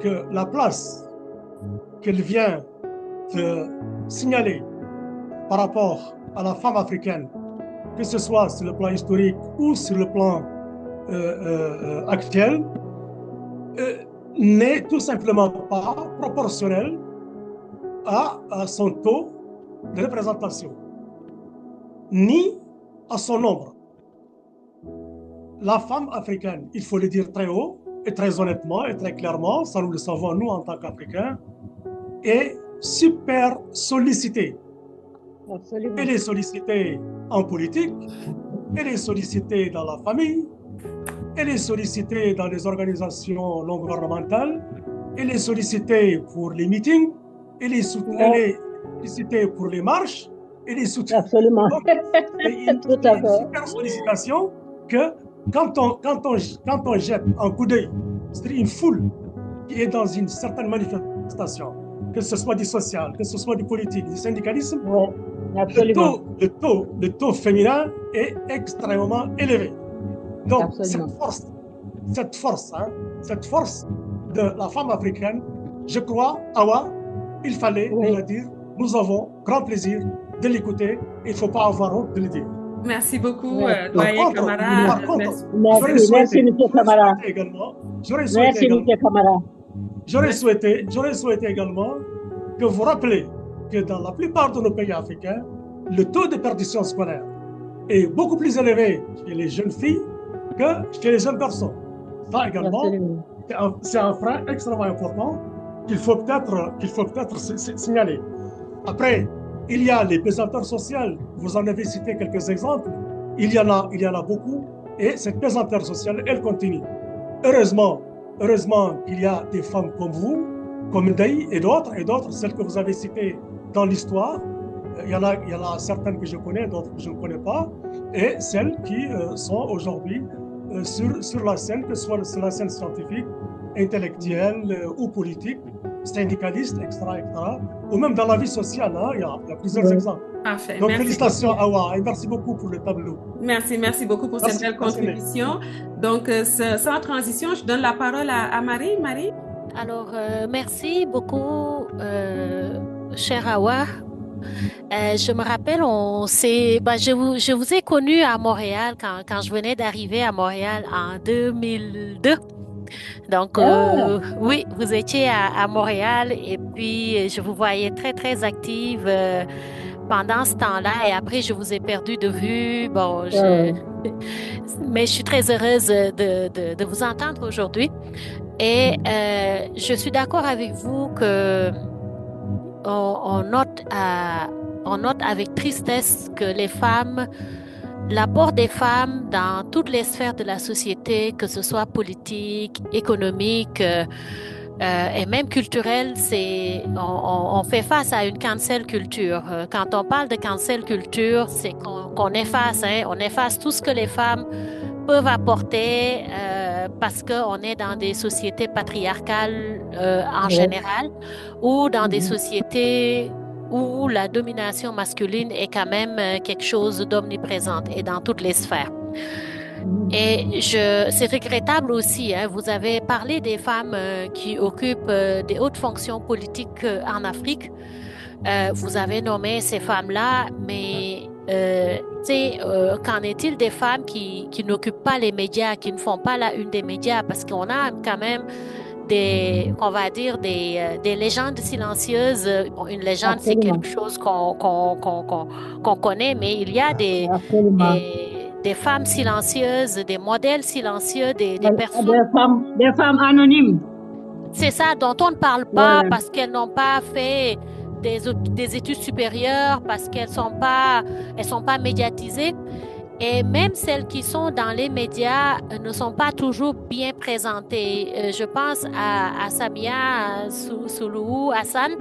[SPEAKER 4] que la place qu'elle vient de signaler par rapport à la femme africaine, que ce soit sur le plan historique ou sur le plan actuel, n'est tout simplement pas proportionnelle à son taux de représentation, ni à son nombre. La femme africaine, il faut le dire très haut, et très honnêtement et très clairement, ça nous le savons nous en tant qu'Africains, est super sollicitée.
[SPEAKER 2] Absolument.
[SPEAKER 4] Elle est sollicitée en politique, elle est sollicitée dans la famille, elle est sollicitée dans les organisations non gouvernementales, elle est sollicitée pour les meetings, elle est sollicitée pour les marches, elle est sollicitée.
[SPEAKER 2] Absolument.
[SPEAKER 4] Donc, une super sollicitation que quand on jette un coup d'œil sur une foule qui est dans une certaine manifestation, que ce soit du social, que ce soit du politique, du syndicalisme, le taux féminin est extrêmement élevé. Donc, cette force de la femme africaine, je crois, Awa, il fallait le dire, nous avons grand plaisir de l'écouter, il ne faut pas avoir honte de le dire.
[SPEAKER 1] Merci beaucoup, doyen Camara.
[SPEAKER 2] Merci, M. Camara.
[SPEAKER 4] J'aurais souhaité également que vous rappelez que dans la plupart de nos pays africains, le taux de perdition scolaire est beaucoup plus élevé chez les jeunes filles que chez les jeunes garçons. Ça également, c'est un frein extrêmement important qu'il faut peut-être signaler. Après, il y a les pesanteurs sociales. Vous en avez cité quelques exemples. Il y en a beaucoup. Et cette pesanteur sociale, elle continue. Heureusement qu'il y a des femmes comme vous, comme Ndaï et d'autres, celles que vous avez citées dans l'histoire. Il y en a certaines que je connais, d'autres que je ne connais pas. Et celles qui sont aujourd'hui sur la scène, que ce soit sur la scène scientifique, intellectuelle ou politique, syndicaliste, etc., ou même dans la vie sociale, hein, il y a plusieurs exemples.
[SPEAKER 1] Parfait.
[SPEAKER 4] Donc, félicitations, Awa, et merci beaucoup pour le tableau.
[SPEAKER 1] Merci beaucoup pour cette belle contribution. Donc, sans transition, je donne la parole à Marie. Marie?
[SPEAKER 5] Alors, merci beaucoup, chère Awa. Je me rappelle, je vous ai connu à Montréal quand je venais d'arriver à Montréal en 2002. Donc, oui, vous étiez à Montréal et puis je vous voyais très, très active pendant ce temps-là et après, je vous ai perdu de vue. Bon, mais je suis très heureuse de vous entendre aujourd'hui. Et je suis d'accord avec vous que on note on note avec tristesse que l'apport des femmes dans toutes les sphères de la société, que ce soit politique, économique, et même culturelle, on fait face à une cancel culture. Quand on parle de cancel culture, c'est qu'on efface, hein, on efface tout ce que les femmes peuvent apporter parce qu'on est dans des sociétés patriarcales en général ou dans des sociétés où la domination masculine est quand même quelque chose d'omniprésente et dans toutes les sphères. Et c'est regrettable aussi, hein, vous avez parlé des femmes qui occupent des hautes fonctions politiques en Afrique. Vous avez nommé ces femmes-là, mais qu'en est-il des femmes qui n'occupent pas les médias, qui ne font pas la une des médias? Parce qu'on a quand même on va dire des légendes silencieuses. Bon, une légende, c'est quelque chose qu'on connaît, mais il y a des femmes silencieuses, des modèles silencieux, des personnes.
[SPEAKER 2] Des femmes anonymes.
[SPEAKER 5] C'est ça, dont on ne parle pas parce qu'elles n'ont pas fait des études supérieures, parce qu'elles sont pas médiatisées. Et même celles qui sont dans les médias ne sont pas toujours bien présentées. Je pense à Samia Suluhu Hassan,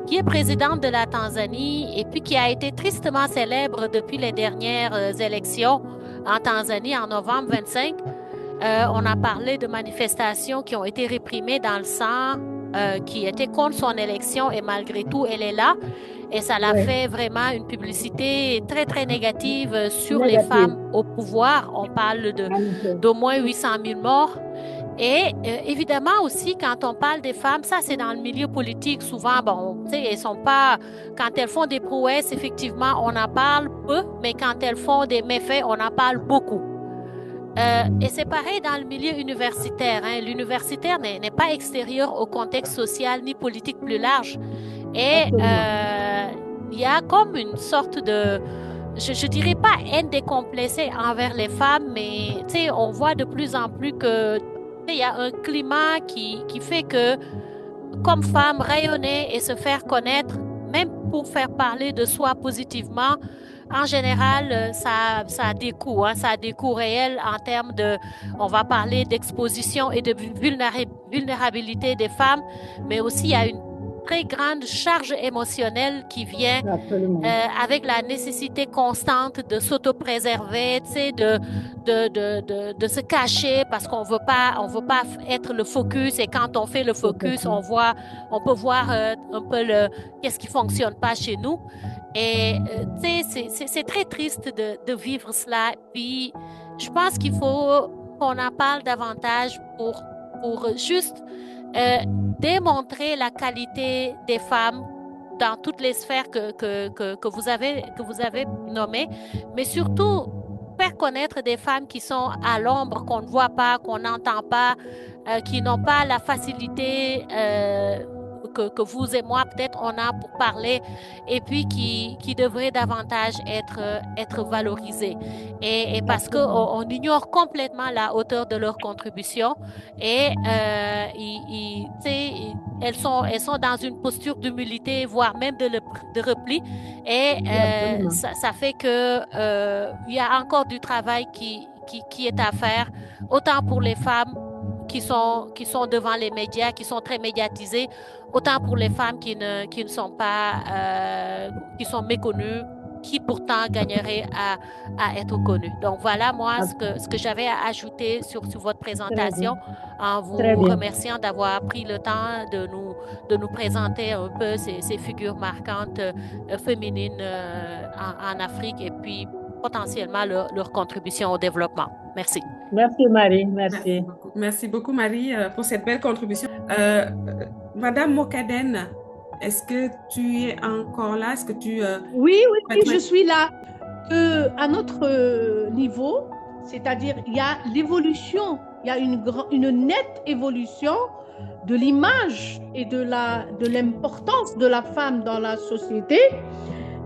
[SPEAKER 5] qui est présidente de la Tanzanie et puis qui a été tristement célèbre depuis les dernières élections en Tanzanie en novembre 25. On a parlé de manifestations qui ont été réprimées dans le sang, qui étaient contre son élection et malgré tout, elle est là. Et ça l'a fait vraiment une publicité très, très négative sur les femmes au pouvoir. On parle d'au moins 800 000 morts. Et évidemment aussi, quand on parle des femmes, ça c'est dans le milieu politique, souvent, bon, tu sais, elles sont pas, quand elles font des prouesses, effectivement, on en parle peu, mais quand elles font des méfaits, on en parle beaucoup. Et c'est pareil dans le milieu universitaire, hein. L'universitaire n'est pas extérieur au contexte social ni politique plus large. Et il y a comme une sorte de, je dirais pas haine décomplexée envers les femmes, mais tu sais, on voit de plus en plus que il y a un climat qui fait que, comme femme, rayonner et se faire connaître, même pour faire parler de soi positivement, en général, ça a des coûts, hein, ça a des coûts réels en termes de, on va parler d'exposition et de vulnérabilité des femmes, mais aussi il y a une très grande charge émotionnelle qui vient avec la nécessité constante de s'auto-préserver, tu sais, de se cacher parce qu'on veut pas être le focus, et quand on fait le focus, on peut voir un peu qu'est-ce qui fonctionne pas chez nous. Et tu sais, c'est très triste de vivre cela. Puis je pense qu'il faut qu'on en parle davantage pour juste démontrer la qualité des femmes dans toutes les sphères que vous avez nommées, mais surtout faire connaître des femmes qui sont à l'ombre, qu'on ne voit pas, qu'on n'entend pas, qui n'ont pas la facilité que vous et moi peut-être on a pour parler, et puis qui devraient davantage être valorisées. Et parce qu'on ignore complètement la hauteur de leur contribution, et elles sont dans une posture d'humilité, voire même de repli, et ça fait que il y a encore du travail qui est à faire, autant pour les femmes qui sont devant les médias, qui sont très médiatisées, autant pour les femmes qui ne sont pas, qui sont méconnues, qui pourtant gagneraient à être connues. Donc voilà, moi, ce que j'avais à ajouter sur votre présentation, en vous remerciant d'avoir pris le temps de nous présenter un peu ces figures marquantes féminines en Afrique, et puis potentiellement leur contribution au développement. Merci.
[SPEAKER 2] Merci Marie, merci.
[SPEAKER 1] Merci beaucoup Marie pour cette belle contribution. Madame Mokaden, est-ce que tu es encore là? Est-ce que tu...
[SPEAKER 6] Oui, je suis là. À notre niveau, c'est-à-dire il y a l'évolution, il y a une nette évolution de l'image et de l'importance de la femme dans la société.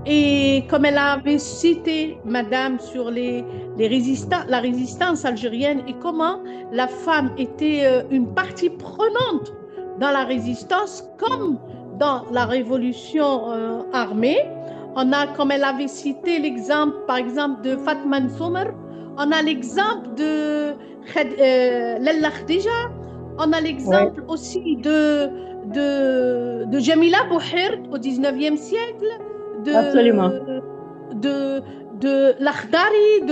[SPEAKER 6] Et comme elle avait cité, Madame, sur la résistance algérienne et comment la femme était une partie prenante dans la résistance, comme dans la révolution armée. On a, comme elle avait cité l'exemple, par exemple, de Fatma Soumer, on a l'exemple de Lalla Khadija, on a l'exemple aussi de Jamila Bouhirt au 19e siècle,
[SPEAKER 2] Absolument.
[SPEAKER 6] de Lakhdari,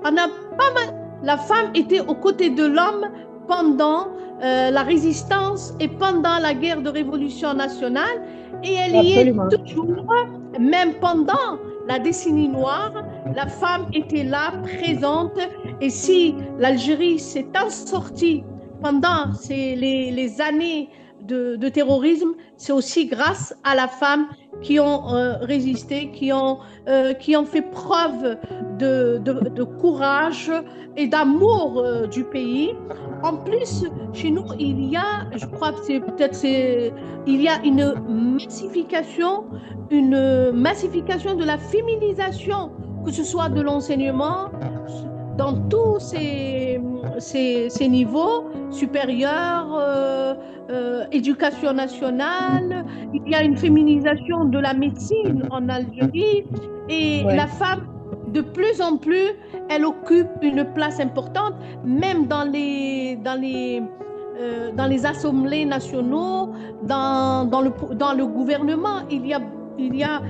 [SPEAKER 6] on a pas mal. La femme était aux côtés de l'homme pendant la résistance et pendant la guerre de révolution nationale, et elle y est toujours, même pendant la décennie noire, la femme était là, présente. Et si l'Algérie s'est en sortie pendant les années de terrorisme, c'est aussi grâce à la femme qui ont résisté, qui ont fait preuve de courage et d'amour du pays. En plus, chez nous, il y a, je crois que il y a une massification de la féminisation, que ce soit de l'enseignement, dans tous ces niveaux supérieurs, éducation nationale. Il y a une féminisation de la médecine en Algérie, et la femme, de plus en plus, elle occupe une place importante, même dans les assemblées nationaux, dans le gouvernement. Il y a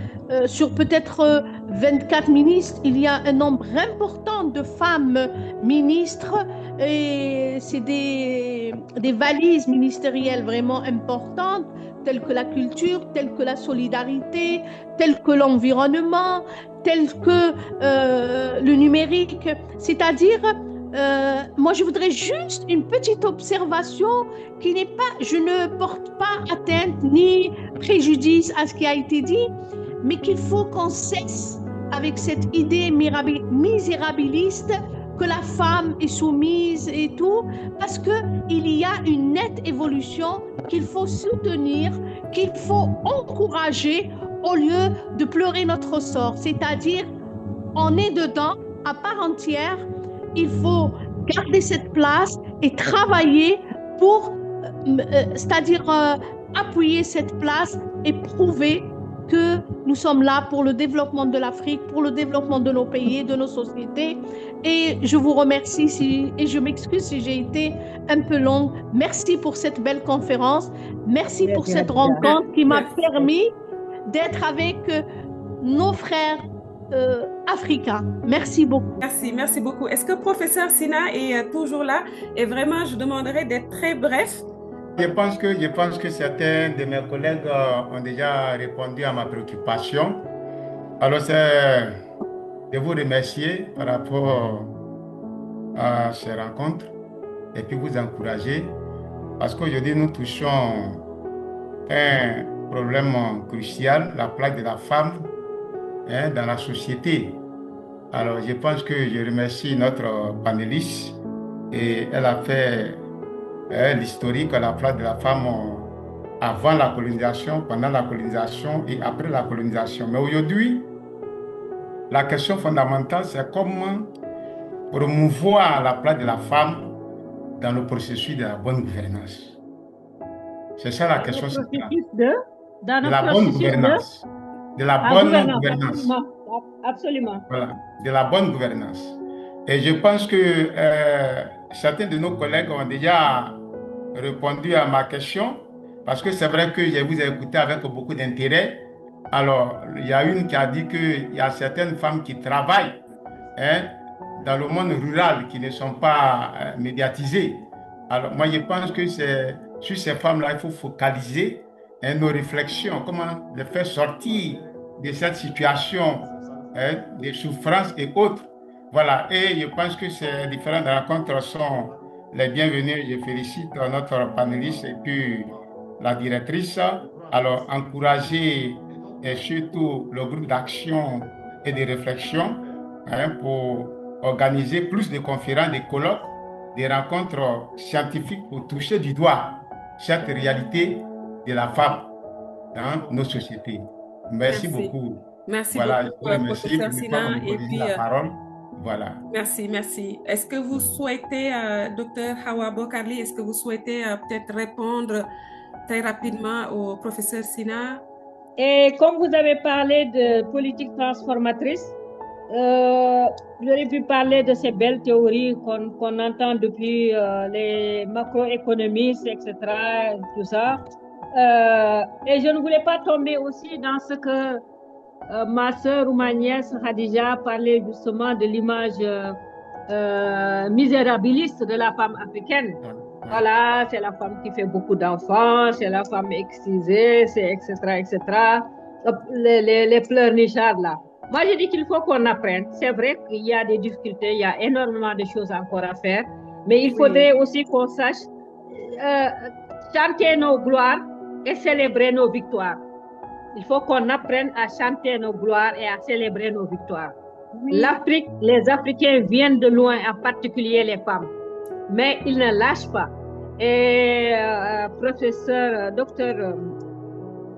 [SPEAKER 6] sur peut-être 24 ministres, il y a un nombre important de femmes ministres, et c'est des valises ministérielles vraiment importantes, telles que la culture, telles que la solidarité, telles que l'environnement, telles que le numérique. C'est-à-dire, moi je voudrais juste une petite observation qui n'est pas, je ne porte pas atteinte ni préjudice à ce qui a été dit, mais qu'il faut qu'on cesse avec cette idée misérabiliste que la femme est soumise et tout, parce qu'il y a une nette évolution qu'il faut soutenir, qu'il faut encourager au lieu de pleurer notre sort. C'est-à-dire, on est dedans à part entière, il faut garder cette place et travailler pour, c'est-à-dire appuyer cette place et prouver que nous sommes là pour le développement de l'Afrique, pour le développement de nos pays, de nos sociétés. Et je vous remercie et je m'excuse si j'ai été un peu longue. Merci pour cette belle conférence. Merci pour cette rencontre qui m'a permis d'être avec nos frères africains. Merci beaucoup.
[SPEAKER 1] Merci beaucoup. Est-ce que professeur Sina est toujours là? Et vraiment, je demanderai d'être très bref.
[SPEAKER 7] Je pense que certains de mes collègues ont déjà répondu à ma préoccupation. Alors, c'est de vous remercier par rapport à ces rencontres et puis vous encourager, parce qu'aujourd'hui, nous touchons un problème crucial, la place de la femme dans la société. Alors, je pense que je remercie notre panéliste, et elle a fait l'historique, la place de la femme avant la colonisation, pendant la colonisation et après la colonisation. Mais aujourd'hui, la question fondamentale, c'est comment promouvoir la place de la femme dans le processus de la bonne gouvernance. C'est ça la question centrale. De la bonne gouvernance. De la bonne gouvernance.
[SPEAKER 2] Absolument.
[SPEAKER 7] Voilà, de la bonne gouvernance. Et je pense que certains de nos collègues ont déjà répondu à ma question, parce que c'est vrai que je vous ai écouté avec beaucoup d'intérêt. Alors, il y a une qui a dit qu'il y a certaines femmes qui travaillent dans le monde rural, qui ne sont pas médiatisées. Alors, moi, je pense que c'est sur ces femmes-là, il faut focaliser nos réflexions, comment les faire sortir de cette situation de souffrance et autres. Voilà, et je pense que ces différentes rencontres sont les bienvenues. Je félicite notre panéliste et puis la directrice. Alors, encourager et surtout le groupe d'action et de réflexion pour organiser plus de conférences, des colloques, des rencontres scientifiques pour toucher du doigt cette réalité de la femme dans nos sociétés. Merci beaucoup.
[SPEAKER 1] Merci
[SPEAKER 7] Voilà, je
[SPEAKER 1] beaucoup,
[SPEAKER 7] vous remercie
[SPEAKER 1] professeur
[SPEAKER 7] pour ne pas
[SPEAKER 1] Sina. Et
[SPEAKER 7] monopoliser
[SPEAKER 1] puis,
[SPEAKER 7] la parole. Voilà.
[SPEAKER 1] merci, merci. Est-ce que vous souhaitez, docteur Hawa Bokarli, est-ce que vous souhaitez peut-être répondre très rapidement au professeur Sina?
[SPEAKER 2] Et comme vous avez parlé de politique transformatrice, j'aurais pu parler de ces belles théories qu'on entend depuis les macroéconomistes, etc., tout ça. Et je ne voulais pas tomber aussi dans ce que ma sœur ou ma nièce Khadija parlait justement de l'image misérabiliste de la femme africaine. Voilà, c'est la femme qui fait beaucoup d'enfants, c'est la femme excisée, c'est etc., etc. Les pleurnichards là. Moi, je dis qu'il faut qu'on apprenne. C'est vrai qu'il y a des difficultés, il y a énormément de choses encore à faire, mais il faudrait aussi qu'on sache chanter nos gloires et célébrer nos victoires. Il faut qu'on apprenne à chanter nos gloires et à célébrer nos victoires. Oui. L'Afrique, les Africains viennent de loin, en particulier les femmes, mais ils ne lâchent pas. Et professeur, docteur,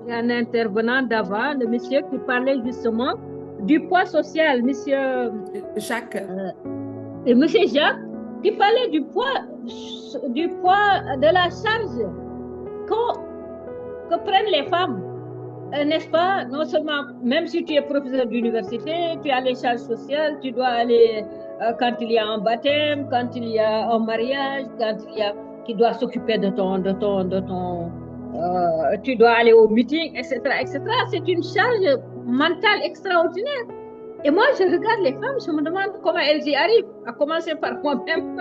[SPEAKER 2] un intervenant d'avant, le monsieur qui parlait justement du poids social, monsieur
[SPEAKER 1] Jacques.
[SPEAKER 2] Et monsieur Jacques, qui parlait du poids de la charge que prennent les femmes. N'est-ce pas? Non seulement, même si tu es professeur d'université, tu as les charges sociales, tu dois aller quand il y a un baptême, quand il y a un mariage, quand il y a qui doit s'occuper de ton tu dois aller au meeting, etc., etc. C'est une charge mentale extraordinaire. Et moi, je regarde les femmes, je me demande comment elles y arrivent, à commencer par moi-même,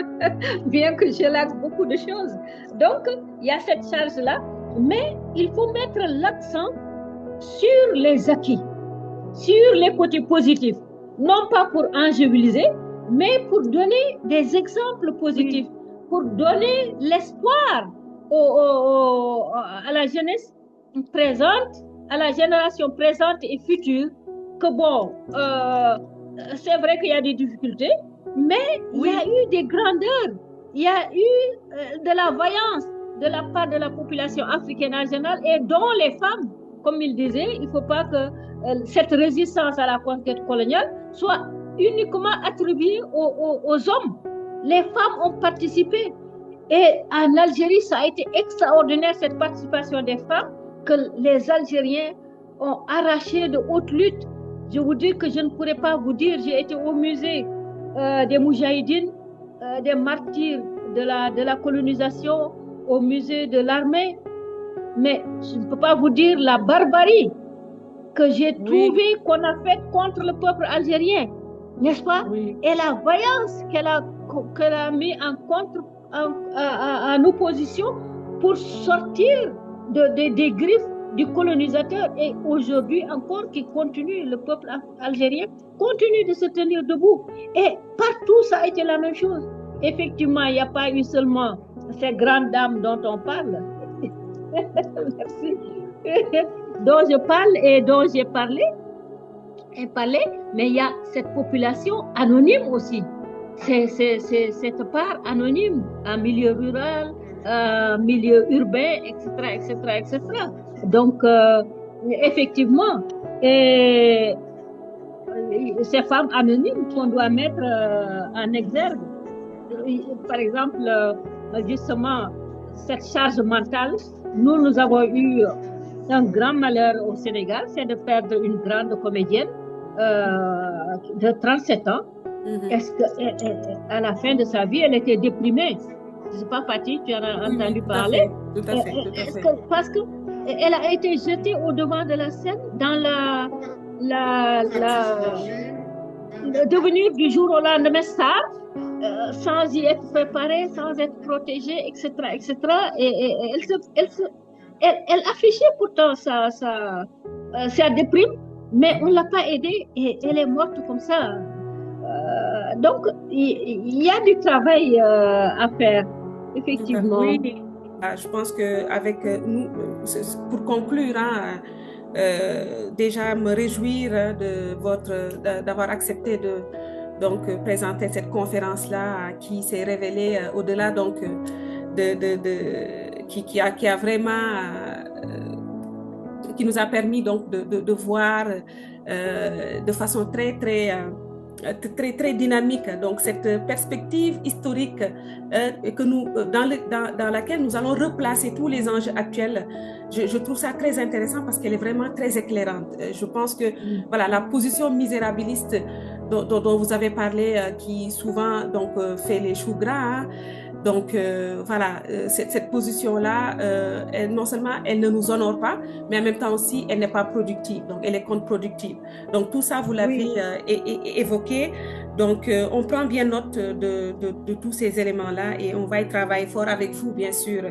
[SPEAKER 2] bien que je lâche beaucoup de choses. Donc, il y a cette charge-là, mais il faut mettre l'accent sur les acquis, sur les côtés positifs, non pas pour angéliser, mais pour donner des exemples positifs, pour donner l'espoir à la jeunesse présente, à la génération présente et future, que bon, c'est vrai qu'il y a des difficultés, mais il y a eu des grandeurs, il y a eu de la vaillance de la part de la population africaine en général et dont les femmes. Comme il disait, il ne faut pas que cette résistance à la conquête coloniale soit uniquement attribuée aux hommes. Les femmes ont participé. Et en Algérie, ça a été extraordinaire, cette participation des femmes, que les Algériens ont arraché de haute lutte. Je vous dis que je ne pourrais pas vous dire, j'ai été au musée des Moudjahidines, des martyrs de la colonisation, au musée de l'armée. Mais je ne peux pas vous dire la barbarie que j'ai trouvée qu'on a faite contre le peuple algérien, n'est-ce pas? Et la vaillance qu'elle a mis en opposition pour sortir des griffes du colonisateur. Et aujourd'hui encore, qui continue, le peuple algérien continue de se tenir debout. Et partout, ça a été la même chose. Effectivement, il n'y a pas eu seulement ces grandes dames dont on parle. Merci. Dont je parle et dont j'ai parlé, mais il y a cette population anonyme aussi. C'est cette part anonyme en milieu rural, milieu urbain, etc., etc., etc. Donc, effectivement, ces femmes anonymes qu'on doit mettre en exergue. Par exemple, justement, cette charge mentale. Nous avons eu un grand malheur au Sénégal, c'est de perdre une grande comédienne de 37 ans. Est-ce qu'à la fin de sa vie, elle était déprimée? Je ne sais pas, Fatih, tu en as entendu parler?
[SPEAKER 1] Tout à fait.
[SPEAKER 2] Parce qu'elle a été jetée au devant de la scène dans devenir du jour au lendemain star, sans y être préparée, sans être protégée, etc., etc. Et elle affichait pourtant sa déprime, mais on ne l'a pas aidée et elle est morte comme ça. Donc, il y a du travail à faire, effectivement.
[SPEAKER 1] Oui, je pense qu'avec nous, pour conclure, déjà me réjouir d'avoir accepté de présenter cette conférence-là qui s'est révélée au-delà qui a vraiment qui nous a permis donc de voir de façon très dynamique. Donc, cette perspective historique dans laquelle nous allons replacer tous les enjeux actuels, je trouve ça très intéressant parce qu'elle est vraiment très éclairante. Je pense que voilà, la position misérabiliste dont vous avez parlé, qui souvent donc, fait les choux gras, hein. Donc, voilà, cette position-là, non seulement elle ne nous honore pas, mais en même temps aussi, elle n'est pas productive. Donc, elle est contre-productive. Donc, tout ça, vous l'avez évoqué. Donc, on prend bien note de tous ces éléments-là et on va y travailler fort avec vous, bien sûr,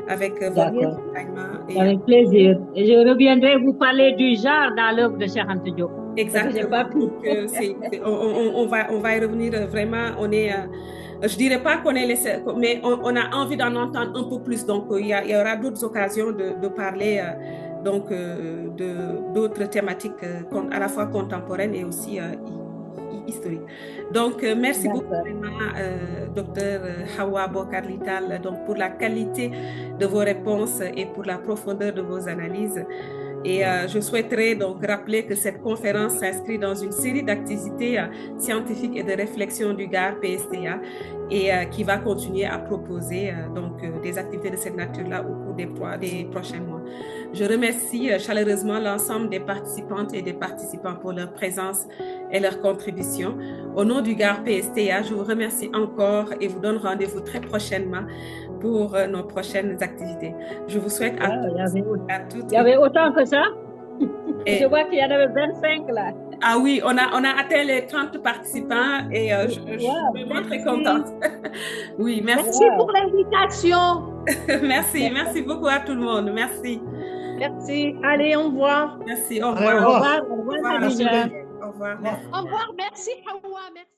[SPEAKER 1] avec votre accompagnement.
[SPEAKER 2] Avec plaisir. Et je reviendrai vous parler du genre dans l'œuvre de Cheikh Anta Diop.
[SPEAKER 1] Exactement. Donc, on va y revenir vraiment. On est... je dirais pas qu'on est laissé, mais on a envie d'en entendre un peu plus. Donc, il y aura d'autres occasions de parler donc d'autres thématiques à la fois contemporaines et aussi historiques. Donc, merci beaucoup vraiment, Dr Hawa Bokar Littal, donc pour la qualité de vos réponses et pour la profondeur de vos analyses. Et je souhaiterais donc rappeler que cette conférence s'inscrit dans une série d'activités scientifiques et de réflexion du GAR PSTA et qui va continuer à proposer donc des activités de cette nature-là au cours des prochains mois. Je remercie chaleureusement l'ensemble des participantes et des participants pour leur présence et leur contribution. Au nom du GAR PSTA, je vous remercie encore et vous donne rendez-vous très prochainement pour nos prochaines activités. Je vous souhaite à toutes.
[SPEAKER 2] Il y avait autant que ça? Je vois qu'il y en avait 25 là.
[SPEAKER 1] Ah oui, on a atteint les 30 participants et je suis vraiment très contente. Oui, merci.
[SPEAKER 6] Merci pour l'invitation.
[SPEAKER 1] Merci beaucoup à tout le monde. Merci.
[SPEAKER 6] Merci. Allez, au revoir.
[SPEAKER 1] Merci, au revoir.
[SPEAKER 2] Au revoir. Au revoir.
[SPEAKER 1] Au revoir.
[SPEAKER 6] Au revoir. Merci, Hawa. Merci.